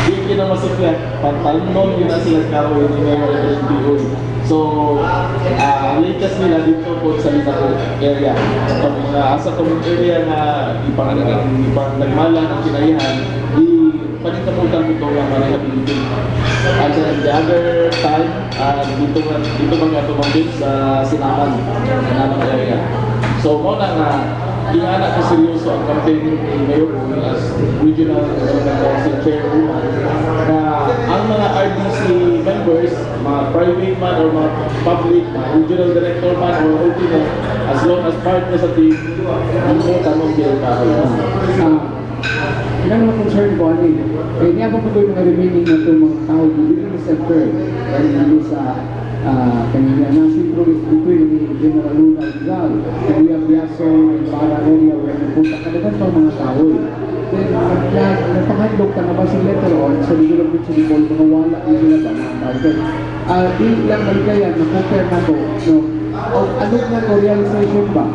hindi na masikya, pantalon yun na sila karoon ni Mayor Evan Tioy. So, latest nila dito po sa Linaco area. Sa itong area na ipang nagmala ng kinayahan, panitamutan ito ang rehabilitate. And then the other time, dito mga tumambit sa Sinaman area. So, muna nga, inanak na seryoso ang campaign ni Mayor Uy as Regional Development Council Chairwoman na ang mga RDC members, mga private man or mga public, mga regional director man or ultimate, as long as partners sa team, hindi tamang bill tayo. Ilang mga concern ko, niya pa po yung mga remaining na itong mga tao dito sa sector dahil nandun sa kanina na synchronous between ni General Luna Rizal, Kuya Biaso, and para area where napunta kadagan pa mga tao. Then, nagpahadlok ka na ba si letter on sa development sa Dipol, mga wala yung sila ba mga tao. Ilang maligayan, na-compare na to, no? Ano nga ko realization ba?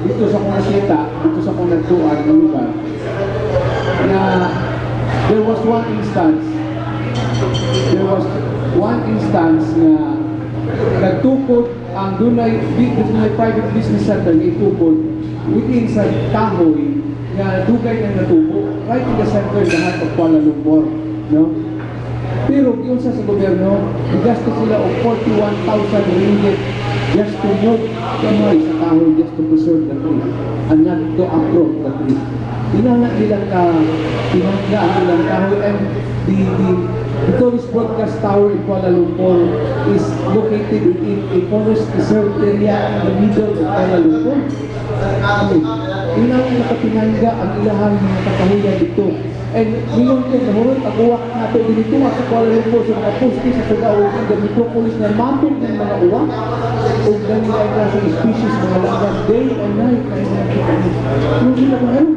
Dito sa kong nakita, dito sa kong nagtuan ng lugar, na there was one instance na nagtukod ang dunay private business center na itukod within sa kahoy na dugay na natubo right in the center lahat of Kuala Lumpur, no? Pero yun sa gobyerno, gasto sila of 41,000 ringgit just to move kahoy sa kahoy, just to preserve the tree and not to uproot the tree. Tinangat nilang tinanggaan nilang kahoy, and the tourist broadcast tower in Kuala Lumpur is located within a forest reserve area in the middle of Kuala Lumpur. Ilang nakapinangga ang ilahang mga katahuyan dito. And ngayon ko, nahurot ang uwak nato dito sa Kuala Lumpur sa mga poste sa Tugao in the metropolis na matog ng mga uwak o ganyan ay klaseng species, mga langgam, day and night ay mga kitanis. Yung sila ba, ano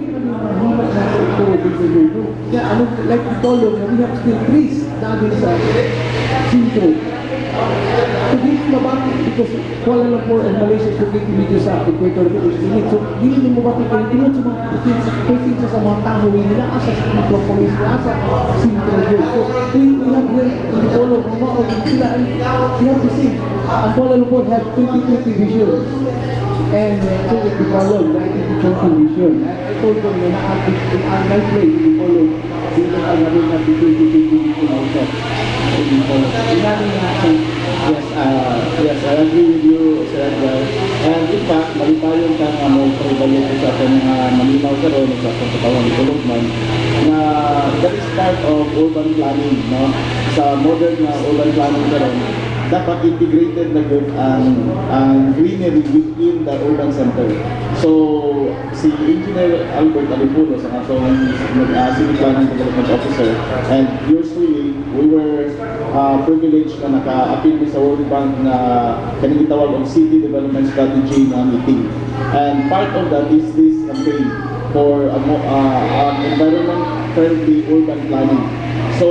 himat natin ito dito dito? Kaya ano, like we told them, we have still trees natin sa sintro. So dito mabati because Kuala Lumpur and Malaysia is located dito sa equator of the East. So dito mabati pa rin sa mga provinces sa mga tahoy nila asa sa metropolis na asa sintro dito. So we have here in all of mga o sila ay we have to see ang Kuala Lumpur have 2020 vision. And so it developed 1920 vision. I told them na ang night way in follow dito ang namin na 2020 vision also. Yes, I agree with you, Sir Edgar. And in fact, malipayon ka nga mo pag-ibalik sa ating mga malinaw karon sa ating katawang development na that is part of urban planning, no? Sa modern na urban planning karon, dapat integrated na good ang greenery within the urban center. So, si Engineer Albert Alipulo sa atong City Planning Development Officer, and yours truly, we were privileged na naka-appeal sa World Bank na kanang gitawag ang City Development Strategy na meeting. And part of that is this campaign for environment-friendly urban planning. So,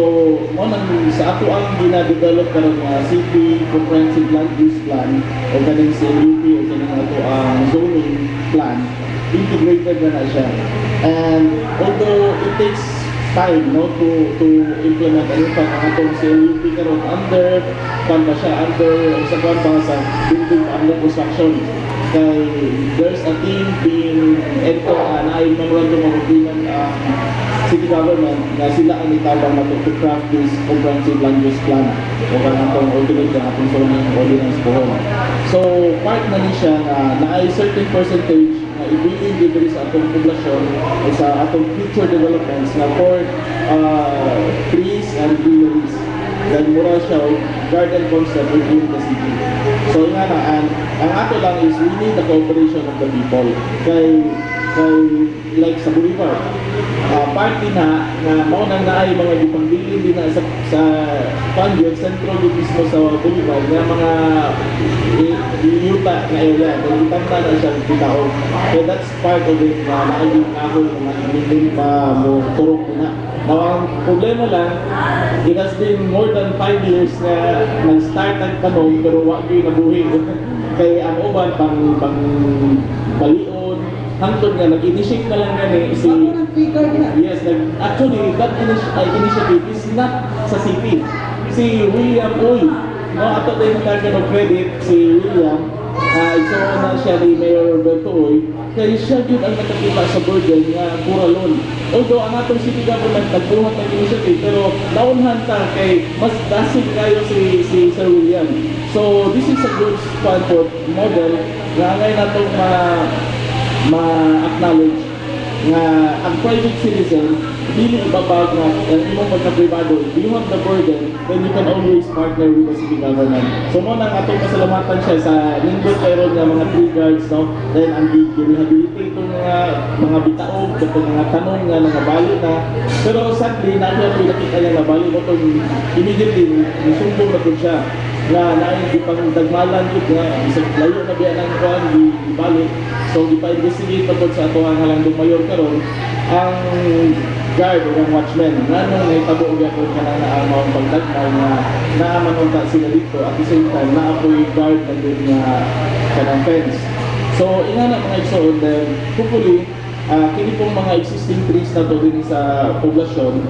mo nang sa ato ang gina-develop karon nga City Comprehensive Land Use Plan o kaning CLUP o kaning ato ang zoning plan, integrated na siya. And although it takes time no to implement ano pa ang atong CLUP karon under ba siya under sa sa building under construction, kay there's a team being na ay memorandum of agreement city government na sila ang itabang na to craft this comprehensive land use plan o kanang ultimate ng atong zoning ordinance pohon. So part na ni siya na ay certain percentage na ibilin dito sa atong poblasyon o sa atong future developments na for trees and greeneries. Then mura siya o garden concept within the city. So nga na, ang ato lang is we need the cooperation of the people. Kay like sa Bolivar, party na mao nang naay mga gipangbilin din na sa Pangyod, sentro din mismo sa Bolivar, nga mga yuta na area, nagitanda na siya bitao. So that's part of it na naayong ako mga hindi pa mo turok na. Now, ang problema lang, it has been more than 5 years na nag-start ang tanong pero wag yung nabuhi. Kaya ang uban pang balion, hangtod nga nag-initiate na lang gani si yes, actually that initiative is not sa city. Si William Uy, no, ato tayo magkakaroon ng credit si William, so na siya ni Mayor Roberto Uy, kaya siya yun ang nakakita sa burden nga Buralon. Although ang atong city government nagbuhat ng initiative, pero naunhan ta kay mas dasig kayo si Sir William. So this is a good Stanford model na ngayon natong ma-acknowledge nga ang private citizen dili ibabag na imong magka-privado. If you have the burden, then you can always partner with the city government. So mo nang atong pasalamatan siya sa nindot karon nga mga tree guards, no? Then ang rehabilitate itong mga bitaog, itong mga tanong nga bali na. Pero sadly, natin ang nakita niya na bali mo itong immediately nisumbong na po siya na naayong di pang dagmalan yun nga isang layo na biya ng kuhan di balik. So di pa investigate na po sa ato ang halandong mayor karon ang guard o ang watchman nga nung naitabo uga po ka na ang mga pagdagmay na naaman ta sila dito at the same time naapoy guard na doon nga kanang fence. So ina na mga igsoon then hopefully kini pong mga existing trees na to din sa poblasyon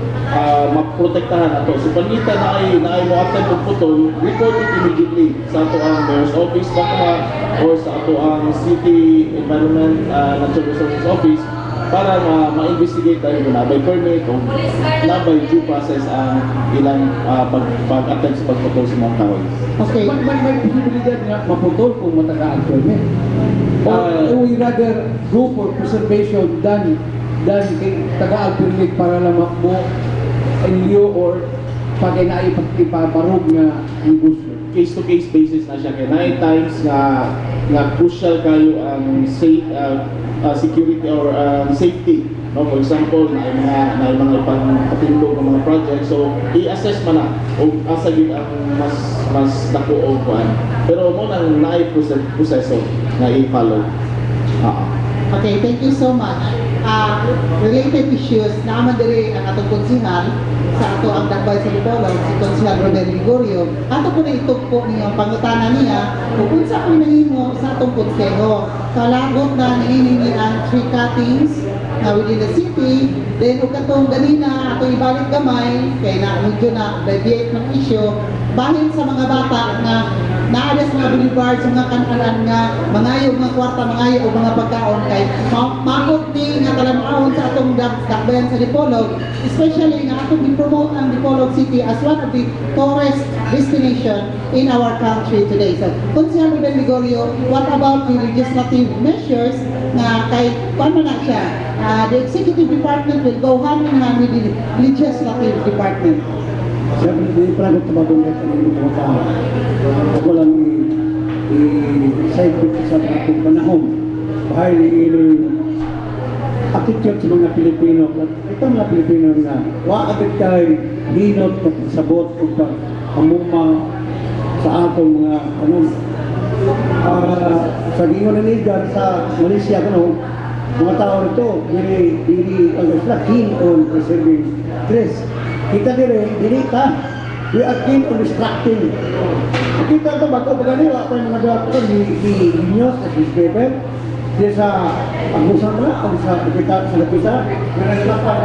maprotektahan nato. So panita na ay mo attend og putol, report it immediately sa ato ang mayor's office baka or sa ato ang city environment natural resources office para ma-investigate tayo na by permit o na by due process ang ilang pag-attempt sa pagputol sa mga kahoy. Okay. May posibilidad nga maputol kung matagaan permit. Or we rather go for preservation than tagaan permit para lang mo inyo or pag ipabarog nga negosyo. Case-to-case basis na siya. Kaya 9 times nga crucial kayo ang security or safety. No, for example, na mga ipang-patindog ng mga project. So, i-assess man na o asa yun ang mas dako o kuan. Pero mo nang proseso na i-follow. Okay, thank you so much. Related issues, naaman diri ang atong konsihal sa ato ang dagbay sa Lipolog, si Konsihal Rodel Ligorio. Ato po na itugpo niyo ang pangutana niya kung unsa po nahimo sa atong konseho. Kalagot na nihiningi ang tree cuttings within the city. Then, kung katong ganina, atong ibalik gamay, kaya na medyo na deviate ng issue, bahin sa mga bata nga naada sa mga boulevards, mga kanalan nga mangayo mga kwarta, mangayo o mga pagkaon kay makot ni nga talamahon sa atong dakbayan sa Dipolog, especially nga atong i-promote ang Dipolog City as one of the tourist destination in our country today. So, Konsehal Rodel Ligorio, what about the legislative measures nga kay paano na siya? The executive department will go hand in hand with the legislative department. Siyempre, hindi pa lang tumabungat ang mga tao. Ako lang i-side sa ating panahon. Bahay ni attitude sa mga Pilipino. Ito mga Pilipino na waagad tayo hinot at sabot o pamuma sa atong mga sa gingon na nila sa Malaysia mga tao nito, hindi ang sila keen on preserving trees. kita dinita. We are keen on distracting. Kita ito, bago pa ganito, ako yung mga dapat di news at newspaper, di sa pagbusan na, o sa lapisa, na naglapan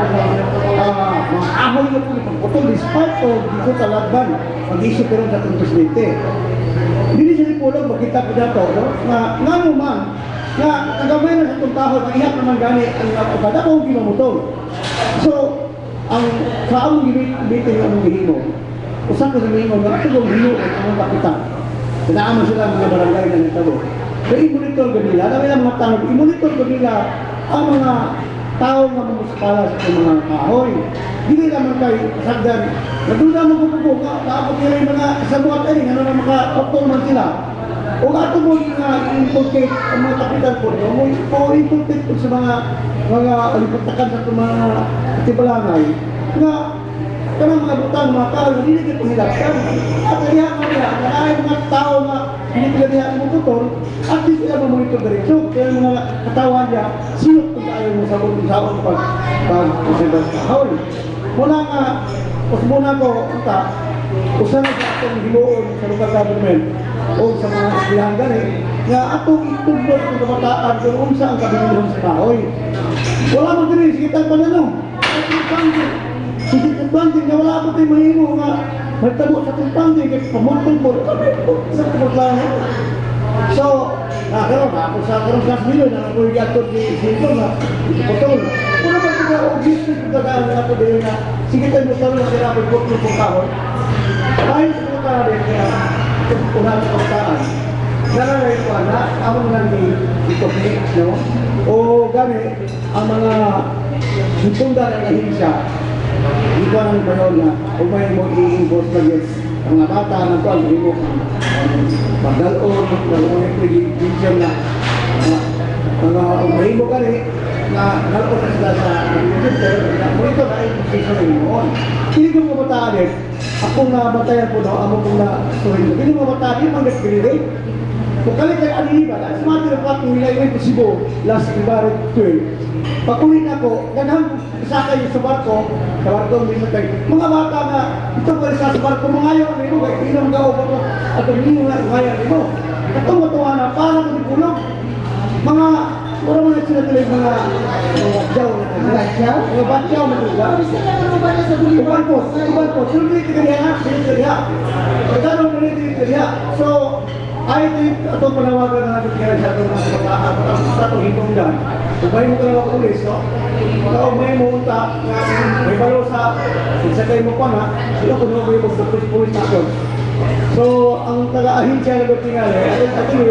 mga ahoy na po, pagputol, despite o dito talagban, mag-isip pero sa itong presidente. Hindi siya ipulog, magkita ko dato, no? Nga mo man, nga kagamay na sa itong tao, mag-iyak naman gani, ang kada kong kinamutol. So, ang sa among gibitin ang gihimo, usak ko sa gihimo, nga ito kong hino ang among kapitan. Sinaaman sila mga barangay na nagtabo. Pero i-monitor ko nila, dami ng mga tao, i-monitor ko nila ang mga tao nga munisipala sa itong mga kahoy. Hindi naman kayo sagdan. Naduda mo po kaabot nila yung mga sabuat ay, ano na maka-optoman sila. O ato mo nga i-implicate ang mga kapitan po, o i-implicate po sa mga alipagtakan sa itong mga itibalangay, nga kanang mga butang, mga tao, hindi naging pangilapsan. At kaya nga nila, ay mga tao na hindi nila niya imututol, at least sila mamonitor na rin. So, kaya mga katawan niya, sinot kung tayo mo sa buong saon pag-presenta sa kahoy. Muna nga, muna ko, usan na sa atong himuon sa local government o sa mga eskwelahan gani, nga atong itudlot ng kabataan kung unsa ang kabilihon sa kahoy. Wala mo din, sigitan pa na nung. Sige banding na wala ko tayo mahimo nga magtabo sa itong banding kaya pamutol po sa kumaglaan. So, karoon ako sa karoon sa milyon na ako yung atod ni Sinto na putol. Kung naman ko na obvious na kagagaan na ako din na sige tayo mo na sila ako yung putol kahon. Dahil sa mga karoon kaya unahan sa pagkaan. Nalagay ko na among nang ito no? O gani ang mga hipunda na nahinsya. Di ko nang bayon na kung may mo i-impose na yes ang mga bata na ito ang mo pagdalon ng pag-ibigyan na mga umay mo ka rin na nalapot na sila sa computer na mo ito na i-impose na yun. Hindi ko mabataan eh akong nabatayan po daw amo kong na-story hindi ko mabataan yung mga nag-relate. Kung kalit ay aliniba, as a matter of fact, kung nilay ko Cebu last February 12, pag-uwi na ko, ganang isa kayo sa barko minsan kayo, mga bata na ito ko isa sa barko, mga ayaw na ito, kaya inom ka o ko, at ang hindi nga kaya ito. Itong matuwa na, para ko nipulog, mga, wala mo na sila tuloy mga batyaw na batyaw? Mga batyaw na tuga. Uban po, tuloy ka niya nga, tuloy ka niya. So, I think itong panawagan na natin kaya sa itong mga kabataan sa itong hintunggan. Kung may mo ka naman pulis, no? Ikaw may mo unta, may balo sa isakay mo pa na, sila kung may mo sa pulis natin. So, ang taga-ahinsya na tingala, I think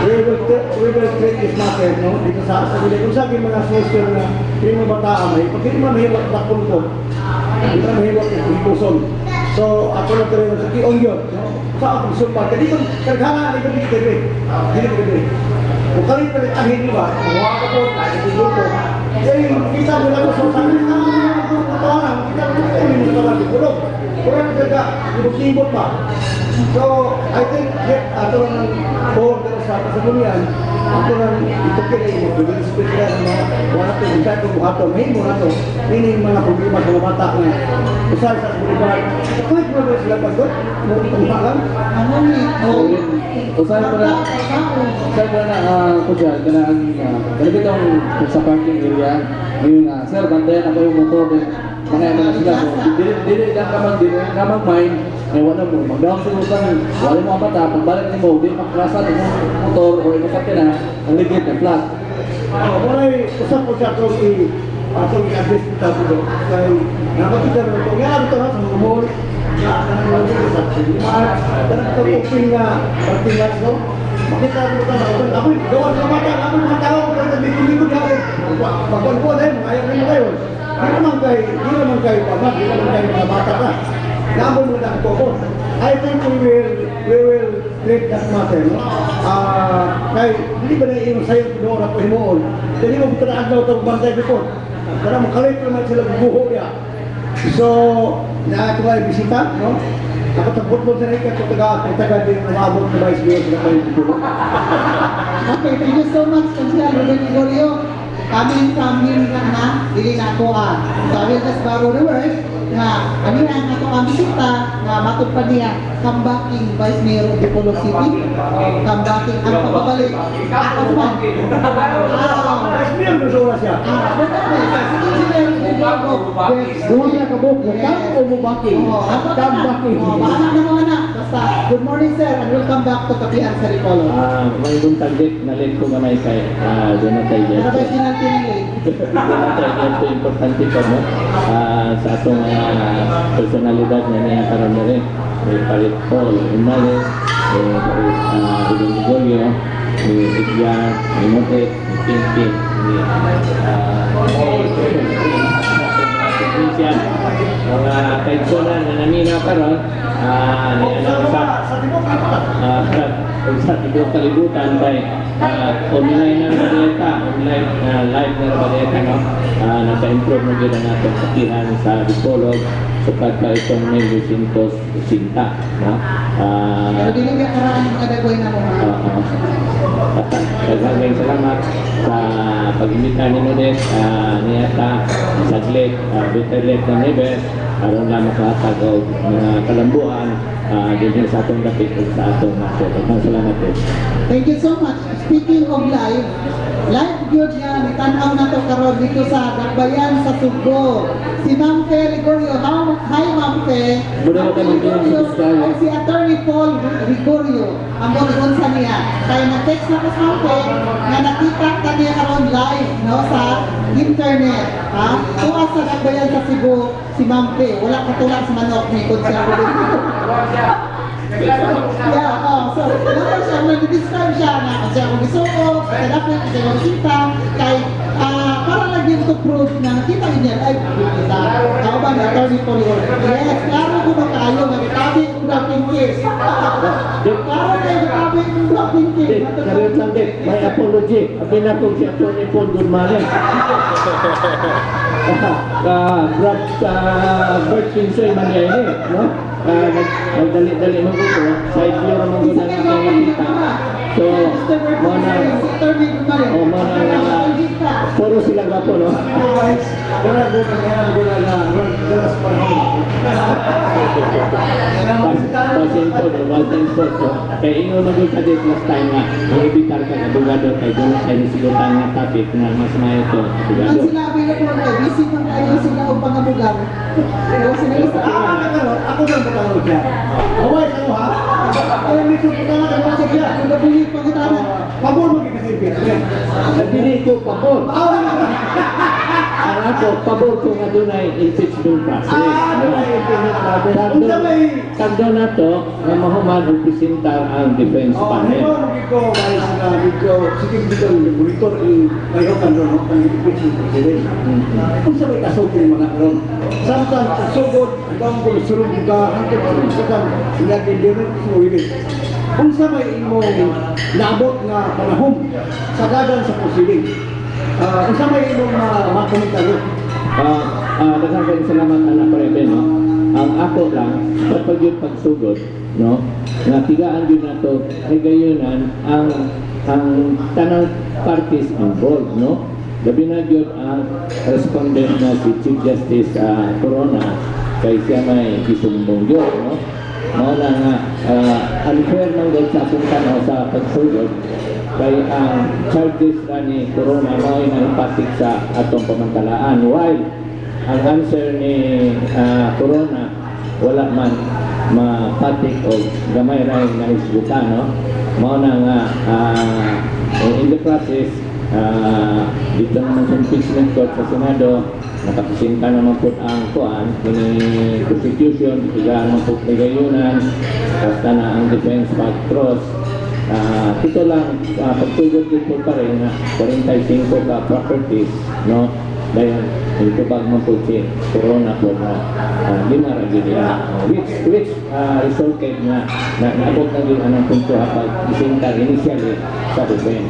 we will treat this matter, no? Dito sa sabili. Kung sa aking mga social na yung mga bataan ay, pag hindi man mahirap takon ko, hindi man mahirap yung puson. So, ako na rin sa kiong yun, no? Sa akong sumpa, kasi kung kargana, hindi ko dito. Kung kalit pa rin ahin, di ba? Mga ka po, tayo sa grupo. Eh, kita mo lang sa sabi na katawanan, kita mo lang sa katawanan, di kulog. Kurang nagkaga, ibot-ibot pa. So, I think, ato lang board sa kasabuyan, ato lang itukil ay mag-speak na mga wala ito, yung tayo kung ato, may mo na ito, ini yung mga problema sa mga bata na usal sa kasabuyan. Kulit mo ba sila pagod? Mulang? Ano ni? Usahay ko na ako dyan, ganito itong sa parking area. Ngayon, sir, bantayan ako yung motor din. Mga na sila. Dili lang ka mag-mind. Ngayon, wala mo. Mag-down sa utang. Wala mo ang bata. Pagbalik ni mo, di makrasa ng motor o ipakat ka na, ang ligid na flat. Mulai usap ko siya kung atong i-address kita dito. Kaya nakakita na ito. Yan ito na sa mga mall. Open nga parking lot, no? Makita mo ito na open. Ako, gawa ng mata. Ako mga tao. Likod-likod natin. Pagkuhan po din. Ayaw rin mo kayo. Di naman kayo pamag. Di naman kayo mga bata ka. Nabon mo na ang toko. I think we will treat that matter, no? Kaya hindi ba na yung sayo doon ako himuon? Hindi mo bukaan daw itong bantay ko. Para makalit naman sila bubuho niya. So, na ito ay bisita, no? Ako tagbot-bot sa rin kung taga din umabot na vice mayor sila kayo siguro. Okay, thank you so much, Consigliere Rodrigo Gregorio. coming from him na dili na ko So I will just borrow the words nga ano yan ato ang bisita nga matupad niya comebacking Vice Mayor of Dipolo City, comebacking ang pababalik ako naman. Buwan na kabuk, nakam o mubaki? Comeback. Baka na mga anak. Basta, good morning sir, and welcome back to Kapihan sa Dipolo. May buntag dit na late ko gamay kay Jonathan Jet. Ano ba yung tinantinili? Ito importante ko no sa atong personalidad na niya karon na rin. May Palit Paul Umales, Ibon Gregorio, may Igya, may Motet, may Pinpin, may Christian. Mga kaigsunan na naminaw karon sa tibok kalibutan by online na baleta, online live na baleta no. Naka-improve na gina natin sakihan sa Dipolog sukat pa itong may Lucintos Sinta no. Pero dili ka karaan yung kadagway na mo ha? Daghang salamat sa pag-imbita ni Nunes niyata saglit better late than never aron na makahatag og mga kalambuan din sa atong dapit ug sa atong naso. Daghang salamat po. Thank you so much. Speaking of live good nga, nitanaw na to karon dito sa Dakbayan sa Subo. Si Ma'am Fe Rigorio. Hi Ma'am Fe. Buda ka ng O si Attorney Paul Rigorio. Ang bugon sa niya. Kaya nag-text na ko sa Ma'am Fe na nakita ka niya karon live no, sa internet. Ha? Tuwa sa Dakbayan sa Cebu si Ma'am Fe. Wala katulak sa manok ni Conservative. Yeah, so, naman siya, nag-describe siya na kasi ako gisuot, kadapit, kasi ako kita, kay, para lang yun to prove na nakita niya, ay, kita, tao ba na attorney po yun? Yes, klaro ko na kayo, nagkatabi kong dating case. Klaro kayo, nagkatabi kong dating case. Karoon lang din, may apology. Abi na po si Atty. Paul Guzmanes. Brad Bert Pinsoy Mangyayne, no? Nagdali-dali mo ko, side view naman ko na nakikita. So, puro sila gapo, no? Wasn't po. Kaya ingo maging kadit last time nga, ibitar ka na bugado kay doon kayo nisilutan nga topic na mas mayo to. Ang sinabi na po na, busy man kayo sila o pangabugan. Pero sinalisa, Ako lang patawag siya. Away kayo ha? Ay, may suputana ka naman sa siya. kung nabulit pangitana. Pabor magkikasipin. Nabili ko pabor. Ang ako, pabor ko nga doon ay impeachment process. Tagdo na to, na mahuman ang presentar ang defense panel. monitor kayo kan doon ang impeachment president. Kung sa may kasugod mga karon. Samtang kasugod, ang kung surug ka, hanggang surug ka, sila kindirin mo ulit. Kung sa may imong naabot nga panahon sa dagan sa posiling. Kung sa may imong makomentaryo. Daghang kayong salamat anak Prebe, no? Ang ako lang, kapag yung pagsugod, no? Nga tigaan yun na to, ay gayunan ang tanang parties involved, no? Gabi na yun ang respondent na si Chief Justice Corona, kay siya may isumbong yun, no? Mauna nga, unfair nang dahil sa akong tanaw sa pagsugod, kay ang charges na ni Corona mo'y naipatik sa atong pamantalaan, while ang answer ni Corona wala man mapatik o gamay rin na isgutan, no? Mauna nga in the process dito naman sa impeachment court sa Senado nakapisinta naman po ang kuan ni prosecution higa naman po ligayunan basta na ang defense pag-cross. Ito lang pagtugod dito pa rin na 45 ka properties, no? Dahil ito bag mo po si Corona po na lima ragin which resulted na naabot na din anong punto pag isinta initially sa Ruben.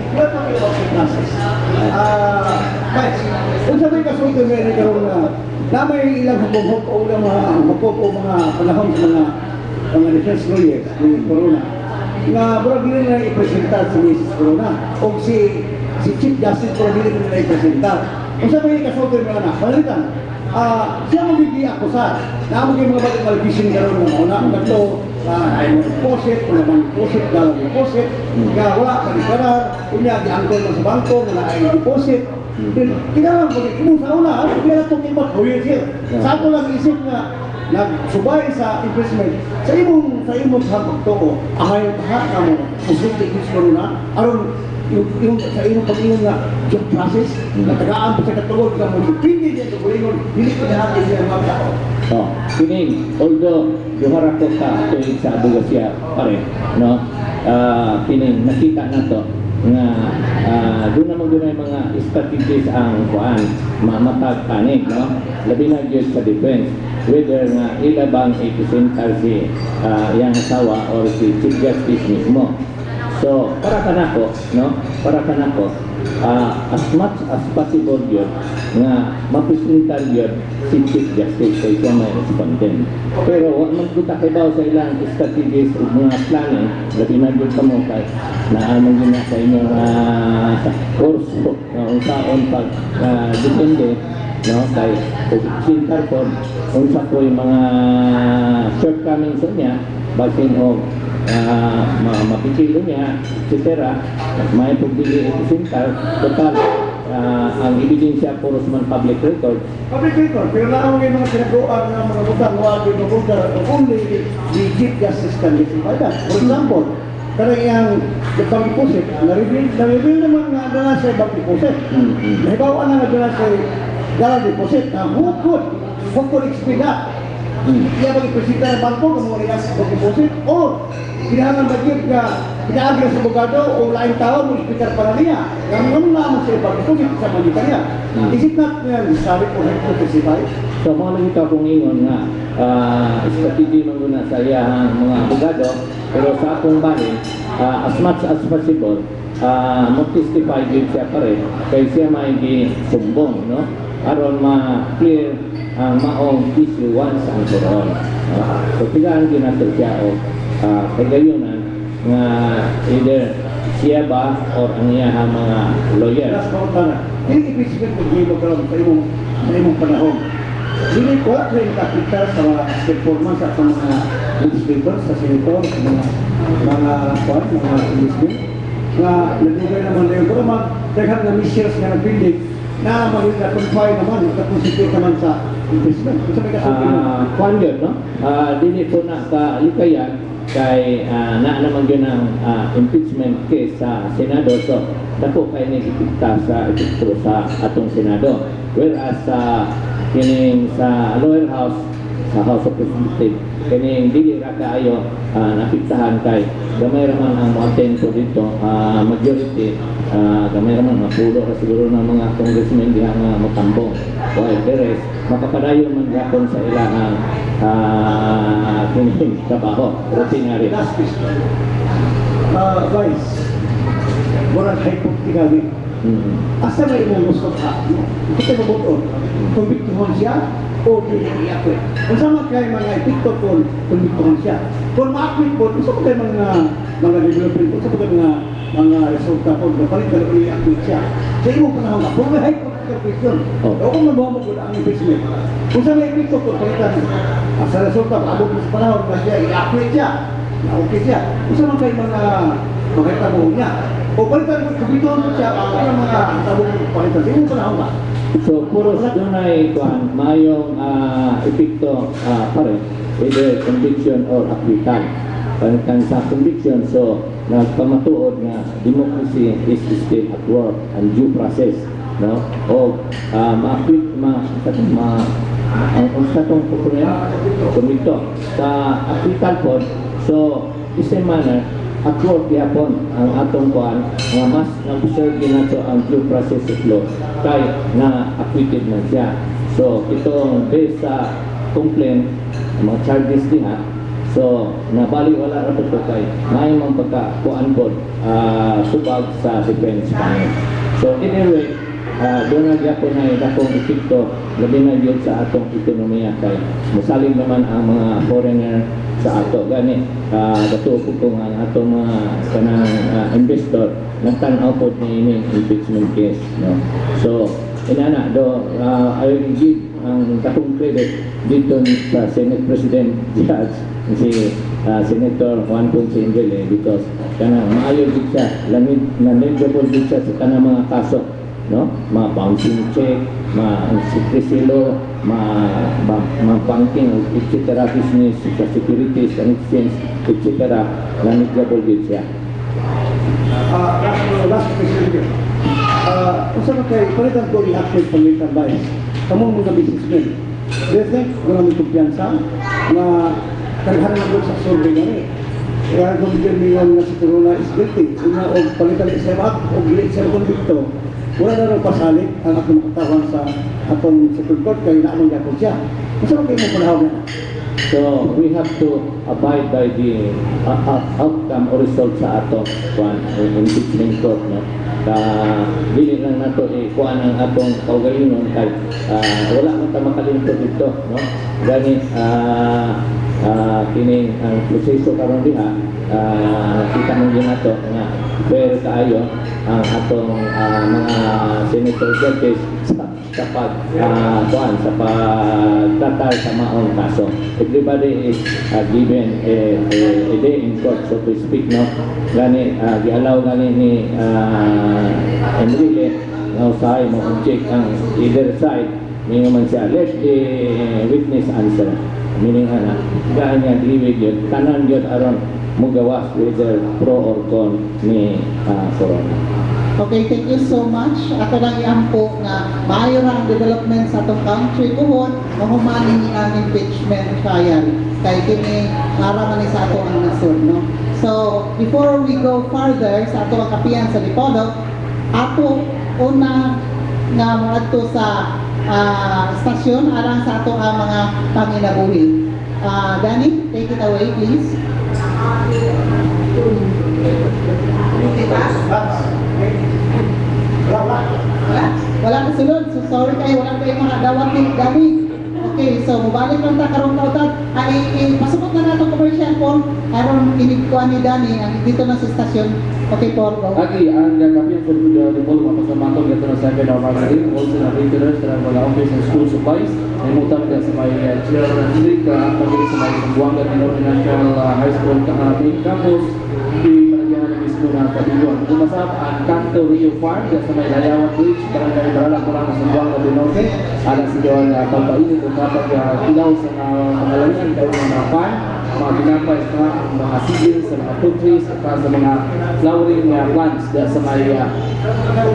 Kung sa may kasugod may nagkaroon na may ilang hukuk o ilang mga hukuk o mga panahon sa mga defense lawyers ni Corona. nga murag dili na i-presentar si Mrs. Corona o si Chief Justice pero dili na i-presentar. Kung sa may kasultan nga na, palitan, siya magiging akusar. Na mga bagay malibising gano'n ng una. Ito, ay deposit, kung naman deposit, dalang deposit, kaya wala, pagkarar, kunya, di-angkol mo sa bangko, na ay deposit. Kailangan ko, kung sa una, kaya na itong ibat, siya. Sa ako lang isip na, nagsubay sa investment, sa imong hapagtoko, amay yung tahat na mo, musulti ko na, aron, yung sa imong pag-ingon na job process, na tagaan po sa katulog ka mo, yung pindi niya sa kulingon, hindi ko na natin siya mga tao. Oh, kining, although yuharap ko ka tuwing sa abogasya pa rin, no? Kining, nakita na to nga doon naman doon ay mga strategies ang kuan mamatag panig, no? Labi na dyan sa defense, whether nga ilabang ipisentar si yang asawa or si Chief Justice mismo. So, para ka nako, no? Para ka nako, as much as possible yun, nga mapresentar yun si Chief Justice kay siya may respondent. Pero, wag man kita kibaw sa ilang strategies o mga planning, labi na yun ka mo kay naamang yun sa inyong kurso, kung saan pag depende, no? Kay presentar po, kung sa po yung mga shortcomings niya, basin o mapipilo niya, etc. May pagdili ipisintar, total, ang ebidensya puro sa mga public record. Public record, pero naamang yung mga sinabuan ng mga butang, wag yung butang, only the Chief Justice can decide that. For example, karang yung pag-deposit, na-reveal naman nga na sa ibang deposit. Nahibawa na nga sa galang deposit na hukod expect that. Iya bagi presiden bangko kemudian deposit or kailangan budget ka pinaagres sa abogado o lain tao mo speaker para niya. Yang naman sa pag-deposit sa manikannya. Is it not sabi ko na specify? So, mga nakita kong ingon nga, strategy man guna sa iyang mga abogado, pero sa akong bali, as much as possible, mag-testify din siya pa rin, kaya siya may sumbong, no? Aron ma-clear ang maong issue once and for all. So, tigaan ginasal siya o kagayunan nga either siya ba or ang iyang mga lawyer. Last pautan na. Hindi ibig ko gibo karon sa imong panahon. Dili ko rin nakita sa mga performance sa mga legislators, sa senator, sa mga congressmen nga nagugay naman na yun. Pero magdaghan na missions nga nagpindig na mag-confine naman, mag-concentrate naman sa investment. Kung sa may kasulti Kuan yun, no? Dili po na kalikayan kay na naman yun ang impeachment case sa Senado. So, dako kayo nagipikta sa epekto sa atong Senado. Whereas kining sa lower house, sa House of Representatives, kining dili ra kaayo napiktahan kay gamay raman ang atento dito, majority, gamay raman mapulo ra siguro ng mga congressmen diha nga matambong. While the rest, makapadayon man gapon sa ilang kining trabaho, routinary. last question. Vice, murag hypothetically, asa may imong gusto ka? Ito tayo mabuton. Kumbiktuhan siya o dili i-acquit. Kung sama kayo mga epekto kung kumbiktuhan siya. Kung ma-acquit po, kung sama kayo mga development po, kung sama mga resulta po, kapalit ka lang i-acquit siya. Sa imong panahon ka, kung may hypothetical question, o kung mabuhamag ko ang investment, kung sa may epekto po, palitan, sa resulta, abot mo sa panahon na siya, i-acquit siya, na-okay siya. Kung sama kayo mga tabo niya, o palitan mo, kumbiktuhan mo siya, para mga tabo palitan, sa imong panahon ka. So, puro sa dunay kuan mayong epekto pa rin, either conviction or acquittal. Pagkan sa conviction, so nagpamatuod nga democracy is still at work and due process, no? O ma-acquit ang statong convicto sa acquittal po. So, the same manner, at work yapon ang atong kuan nga mas na-observe nato ang due process of law kay na acquitted man siya. So itong based sa complaint mga charges diha, so nabali wala ra to kay may mga pagka kuan pod subag sa defense panel. So anyway, doon na gyapon na dakong epekto labi na gyud sa atong ekonomiya kay mosalig naman ang mga foreigner sa ato gani dato po kung ang atong mga kanang investor nagtan-aw pod ni ini impeachment case no. So inana do I will give ang dakong credit dito sa Senate President Judge si Senator Juan Ponce Enrile because kanang maayo gid siya lamig knowledgeable gid siya sa kanang mga kaso no, mga bouncing check, mga secrecy-law, mga banking, etc. business, sa securities and exchange, etc. knowledgeable din siya. Last question. Usa na kay palitan ko i-active palitan ba? Kamong mga businessmen. Do you think wala may kumpiyansa na kaghanan na sa survey gani? Kaya kung bigyan nga si Corona is guilty, una og palitan sa act og gilit sa konbikto, wala na rin pasalit ang atong makatawan sa atong Supreme Court kaya naamang gapon siya. Kasi kayo mo panahon na. So we have to abide by the outcome or result sa ato impeachment court no. Dili lang nato kuan ang atong kaugalingon kay wala man ta makalimot dito no. Gani kini ang proseso karon diha kita mo din nato nga fair kaayo ang atong mga senator judges sa pagkuan sa pagtatal sa maong kaso. Everybody is given a day in court so to speak no. Gani gialaw gani ni Enrile nga usahay mo check ang either side ninyo man siya let the witness answer meaning ana gaan niya liwig yun tanan yun aron mugawas whether pro or con ni Corona. Okay, thank you so much. Ako lang iampo nga maayo ra ang development sa atong country kuhon mahumani ni ang impeachment trial kay kini para man ni sa ato ang nasod no. So before we go further sa ato ang kapihan sa Dipolog, ato una nga moadto sa stasyon alang sa ato ang mga panginabuhi. Danny, take it away please. Wala na sulod. So sorry kayo, wala kayo mga dawat ni Danny. Okay, so mubalik lang ta karong kautan. Pasupot na nato commercial phone aron inigkuan ni Danny ang dito na sa stasyon. Okay, Paul, go. Lagi, ang kapiyan po the Polo mapasamato dito na sa akin ng marketing, also na retailers na wala office and school supplies. May mutang ka sa may chair na district, pagkili sa may Sambuanga National High School main campus, di panagyahan na mismo na pabilyon. Pumasap ang Canto Rio Farm, sa may Layawan Bridge, barangay Barala ko lang sa Sambuanga del Norte, alas sa doon pagpainit o kapag ilaw sa mga lalisan daw ng mga farm, mga ginapay sa mga seedlings, sa mga fruit trees, at sa mga flowering plants sa may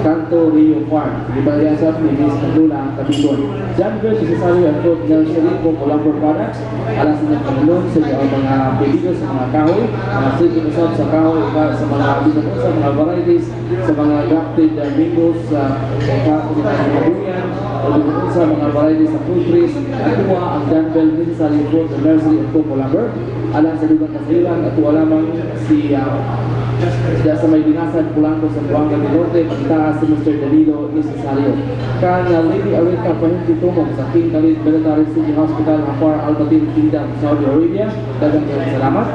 Canto Rio Farm. Ibaliyasap ni Ms. Candula, Kabingon. John Birch, isasali ang fruit nursery po Colombo Products. Alas na Kabingon sa mga pedido sa mga kahoy, mga sleeping usap sa kahoy, sa mga binukon sa mga varieties, sa mga grafted mangoes, sa mga buyan, o binukon sa mga varieties sa fruit trees. At kuha ang John Bell Nursery Fruit Nursery at po Colombo. Alam sa lugar kasilan at lamang si sa may dinasan Pulanco sa Buanga del Norte, pagtaas si Mr. Danilo Necesario. Kan Lady Arita Pahimpi Tumong sa King Khalid Military City Hospital, Afar Al-Batin Kingdom, Saudi Arabia. Dagang salamat.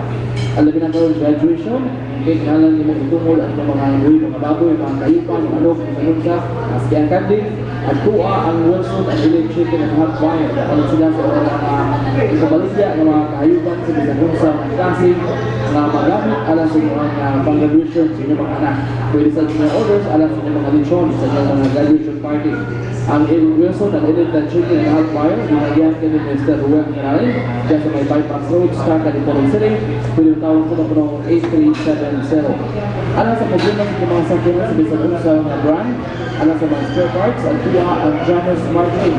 Alamin na karoon graduation. Kinahalan niyo itungol at mga buhay, mga baboy, mga kayupan, manok, manunsa, askiang kandi. At kuha ang Wilson at Ilay Chicken at Hot Fire. Kapalit sila sa mga ikabaligya ng mga kahayupan sa bisagungsa ng klase na magamit alam sa mga pang-graduation sa inyong mga anak. Pwede sa inyong orders alam sa inyong mga lechon sa inyong mga graduation party. Ang Wilson at Ilay Chicken at Hot Fire, binagyan ka ni Mr. Ruel Miralin dyan sa may bypass road, Staka di Polong City. Pwede yung tawag po ng 8370. Alam sa problema ng mga sakyanan sa bisagungsa ng brand, alam sa mga spare parts, at kuha ang Janus Martin.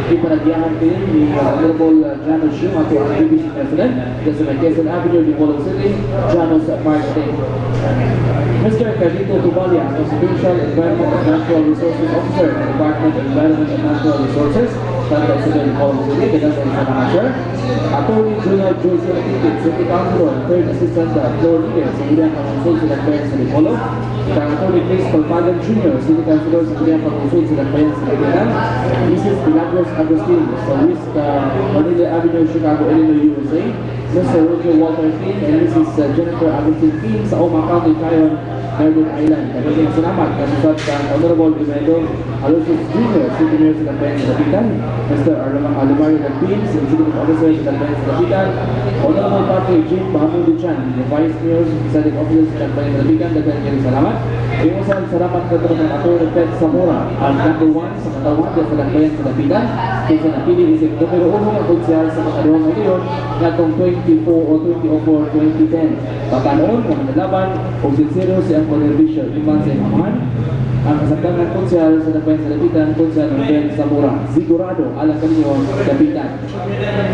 Ipanagyahan din ni Honorable Janus Shum at ang BBC President sa may Quezon Avenue, di Polong City, Janus Martin. Mr. Carlito Tubalia, Constitutional Environment and Natural Resources Officer, Department of Environment and Natural Resources, Standard 7 College City, Gadang sa isa mga sir. Attorney Junior Jose Atitit, City Councilor, Third Assistant Floor Leader sa Iliang Pangusol sa Lagbayan sa Dipolo. Kang Attorney Chris Palpagan Jr., City Councilor sa Iliang Pangusol sa Lagbayan sa Lagbayan. Mrs. Milagros Agustin sa West Manila Avenue, Chicago, Illinois, USA. Mr. Roger Walter King and Mrs. Jennifer Agustin King sa Oma County, Cayon, Merlin Island. Kagaling salamat kasasad sa Honorable Rimedo Aloysius Jr., City Mayor sa Lagbayan sa Lapitan. Mr. Alimario Lagpin, Executive Officer sa Lagbayan sa Lapitan. Honorable Patrick Jim Bahamudu Chan, Vice Mayor sa Executive Officer sa Lagbayan sa Lapitan. Kagaling salamat. Iwasan salamat sa ng Atty. Pet Zamora, ang number 1 sa katawan sa Lagbayan sa Lapitan. Kaysa napili isip numero 1 ang konsyal sa Pagkaliwang ngayon natong 24 o 2010. Patanon, mga nalaban, o sincero siyang konerbisyo, iman sa imaman. Ang kasagdangan konsyal sa Lagbayan sa Lapitan, konsyal ng Ben Zamora. Sigurado, alang kanyo, Lapitan.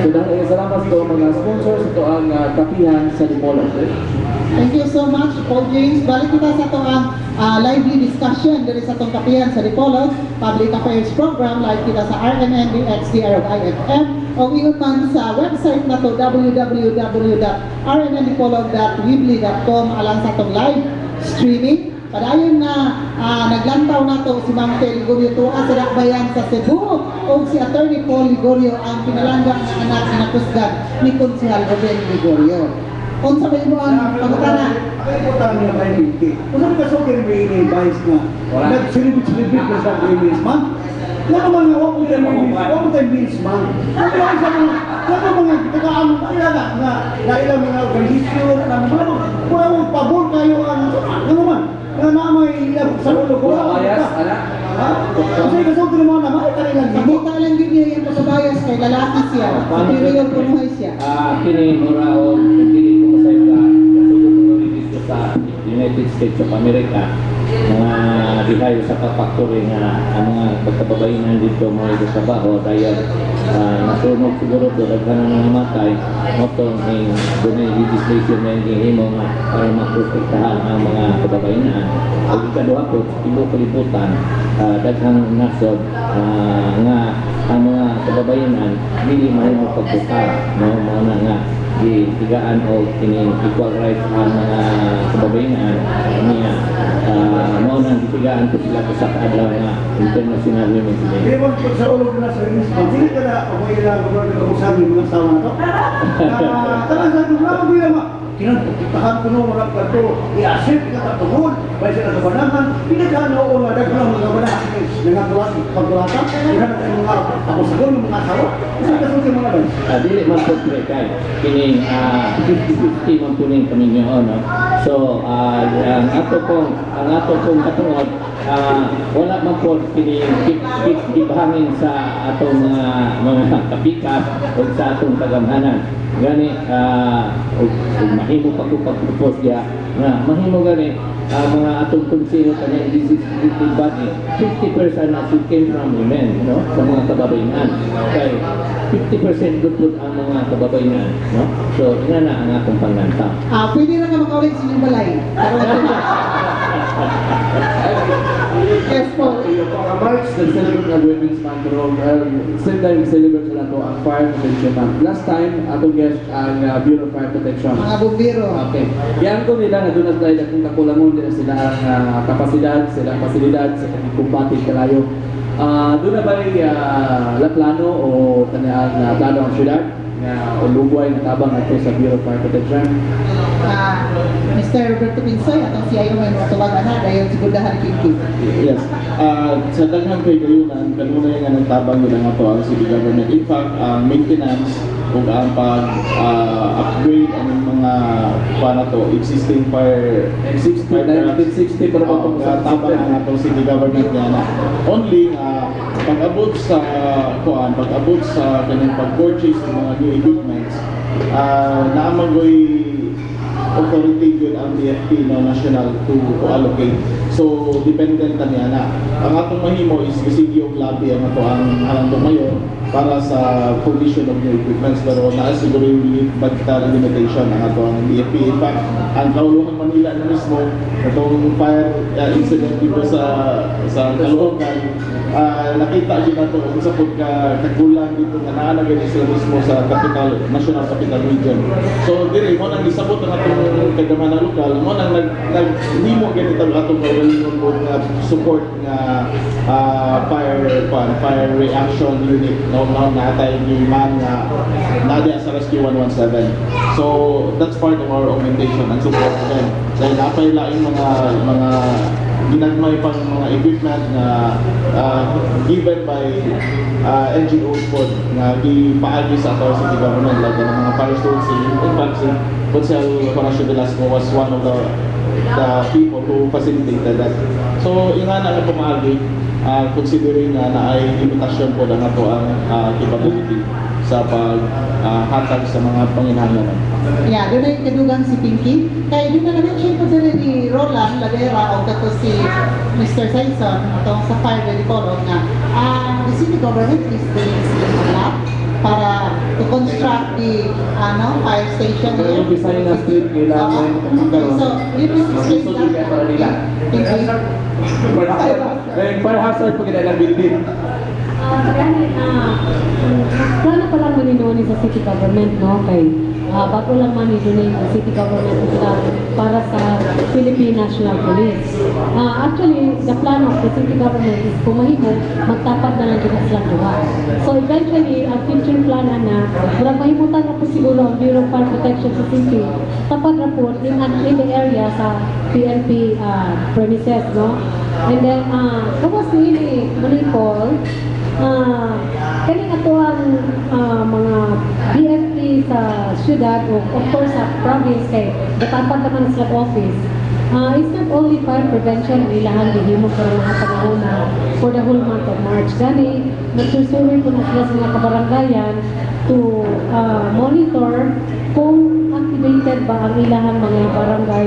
So dahil salamat sa mga sponsors, ito ang kapihan sa Dipolo. Thank you so much, Paul James. Balik kita sa itong lively discussion dari sa itong kapihan sa Dipolog, Public Affairs Program, live kita sa RNN, DXDR of IFM, o ingon man sa website na to www.rnndipolog.weebly.com alang sa itong live streaming. Padayon na naglantaw na to si Ma'am Tel Ligorio tuwa sa Dakbayan sa Cebu o si Attorney Paul Ligorio ang pinalanggang na anak na nakusgan ni Konsehal Ruben Ligorio. Kung sabihin mo ang pagkatana, Ang importante na may hindi. Kung saan ka so kaya may advice na nag-celebrate ka sa Women's Month, wala naman nga, wala mo tayo Women's Month. Wala mga kakaam, na ilang mga organisasyon, wala mo pabor kayo ang, ano man, na naman ilang sa ulo ko. Wala bias, anak. Kasi kasulti naman naman, ay kanilang nakita lang din niya yung kasabayas kay lalaki siya, superior kumuhay siya. Kini muraon kini ko sa ila kasugod dito sa United States of America mga dihay sa factory nga ang mga pagkababainan dito mo ito sa baho dahil nasunog siguro do daghan na namatay moto ng dunay legislation na himo nga para maprotektahan ang mga kababainan ug ikaduha po ibo kalibutan daghang nasod nga ang mga kababainan dili mahimo pagbuka no mo na nga tigaan o kining equal rights ang mga kababainan niya mo nang tigaan ko sila sa adlaw nga International Women's Day. Ewan ko sa ulo na sa Women's Month, hindi ka na ako ilang mag-usap yung mga asawa na to. Talagang sa ito, ko yung mga kinagpagtahan ko nung mga plato, i-asip, ikatatuhod, may sila sa banahan, pinagkaan ako mga daglang mga banahan, nangagawa, pagkulata, ihanap ang mga ako sa ng mga asawa, kasi kasunod yung mga ba? Dili man po kay kining 50-50 man po ning kaminyo no. So ang ato pong katungod wala man po kining gibahangin sa atong mga kapikas o sa atong kagamhanan. Gani ug mahimo pa ko pag-propose dia nga mahimo gani mga atong konseho kanya legislative body 50% as it came from women no sa mga kababaihan kay 50% good ang mga kababaihan no so ina na ang atong panglanta. Pwede na nga makaulit sa inyong balay. Yes po. March, nag-celebrate ng Women's Month pero same time celebrate sila to ang Fire Protection Month. Last time, atong guest ang Bureau of Fire Protection. Mga bumbiro. Okay. Yan ko nila na doon na tayo kung kakulangon din sila ang kapasidad, silang pasilidad sa kanyang kumpati kalayo. Doon na ba la plano o kanyang plano ang syudad na ulugway na tabang ito sa Bureau of Fire Protection? Mr. Roberto Pinsoy, atong CIO may matuwag na dahil sigurdahan kinki. Yes. Sa daghang kay kayunan, kanunay nga ng tabang yun ang ato ang city government. In fact, ang maintenance ug ang pag-upgrade ang mga para to existing fire 1960 para po sa tabang ang ato city government nga na only pag-abot sa pag-abot sa kanyang pag-purchase ng mga new equipments naamagoy authority yun ang DFP no, national to allocate. So dependent ta niya na. Ang atong mahimo is sige og lobby ang ato ang mayor para sa provision of new equipments, pero naa siguro yung budgetary limitation ang ato ang DFP. In fact, ang Kauluhan Manila na mismo, itong fire incident dito sa Caloocan, nakita din nato kung sa pagkakulang dito na naanagay sila mismo sa National Capital Region. So dire mo nang isabot ang atong kagamanan lokal, mo nang naghimo ganito ang atong kaugalingon mo nga support nga fire reaction unit no natay ni man nga nadia sa Rescue 117. So that's part of our augmentation and support then. Dahil napay laing mga ginagmay pang mga equipment na given by NGOs po na gipaagi sa ato city government, like ang mga fire stores. In fact, si Consel Horacio Velasco was one of the people who facilitated that. So yung nga na pumaagi, considering na ay limitasyon po na po ang capability sa paghatag sa mga panginahanglanan. Yeah, doon ay kadugang si Pinky. Kaya doon na na-mention ko din ni Roland Ladera o kato si Mr. Saison itong sa fire dedicolog na the city government is doing a lot para to construct the fire station Pero yung design na street, kailangan magkaroon. So, yun is explain Susunod kaya para nila. Pinky. Fire hazard pag kailangan building. Plano pa lang maninoon sa city government, no? Kay bago lang maninoon sa city government sila para sa Philippine National Police. Actually, the plan of the city government is kung mahimo, magtapat na lang din silang duha. So eventually, ang future plan na murag mahimutan na po siguro ang Bureau of Fire Protection sa city, tapat na po in the area sa PNP premises, no? And then, kawas ni Manipol, kani ato ang mga BFP sa syudad o of course sa province kay dapat naman sa office. It's not only fire prevention ang ilahan gihimo karon mga panahon na for the whole month of March. Gani nagsusurvey po na sila sa mga kabarangayan to monitor kung activated ba ang ilahang mga barangay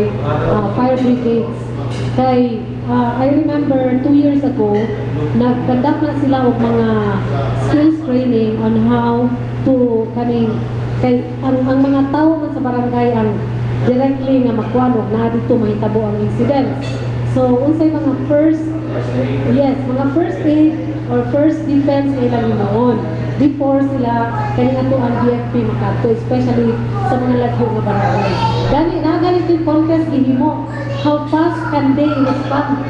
fire brigades. Kay I remember 2 years ago, nag-conduct na sila og mga skills training on how to kay ang mga tao man sa barangay ang directly nga makuha na dito mahitabo ang incident. So unsay mga first aid or first defense nila noon before sila kani ato ang BFP makato, especially sa mga lagyo nga barangay. Ganit yung contest gihimo. How fast can they respond?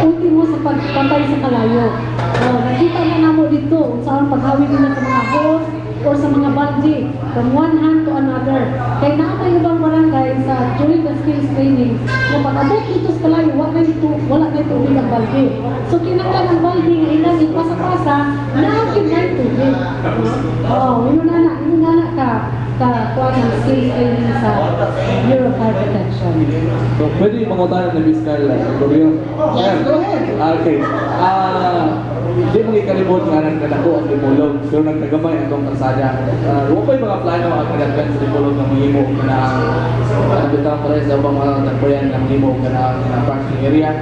Ultimo sa pagpatay sa kalayo. Nakita na namo dito saan paghawid nila sa mga hose or sa mga bungee from one hand to another. Kaya naamay ibang barangay sa during the skills training na pag-abot dito sa kalayo, wala na ito ulit ang bungee. So kinaklan ang bungee nga ilang ipasa-pasa na ang kinay tubig. Yun na ka kuha ng skills training sa Bureau of Fire Protection. So, pwede yung mangutan ng Vizcal, Gobyerno? Yes, go ahead. Okay. Hindi mo ikalimot nga nagkadako ang limulog, pero nagkagamay ang kalsada. Huwag pa yung mga plano ang nagkadagkan sa limulog ng mahimo na bitang pala sa ubang mga nagpayan ng mahimo na parking area.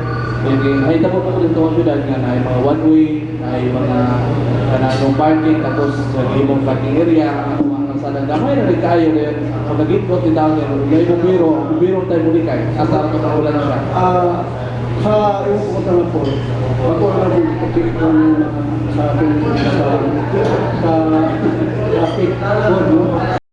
Ay tabo ko dito ang syudad nga na yung mga one-way, ay mga kananong parking, tapos sa mahimong parking area, sa damay na nagkaayo ngayon, kung nag-input ni tao ngayon, may bumiro tayo muli kayo, at sarap na ulan na siya. Sa iwan ko talaga po, ako na rin sa traffic code,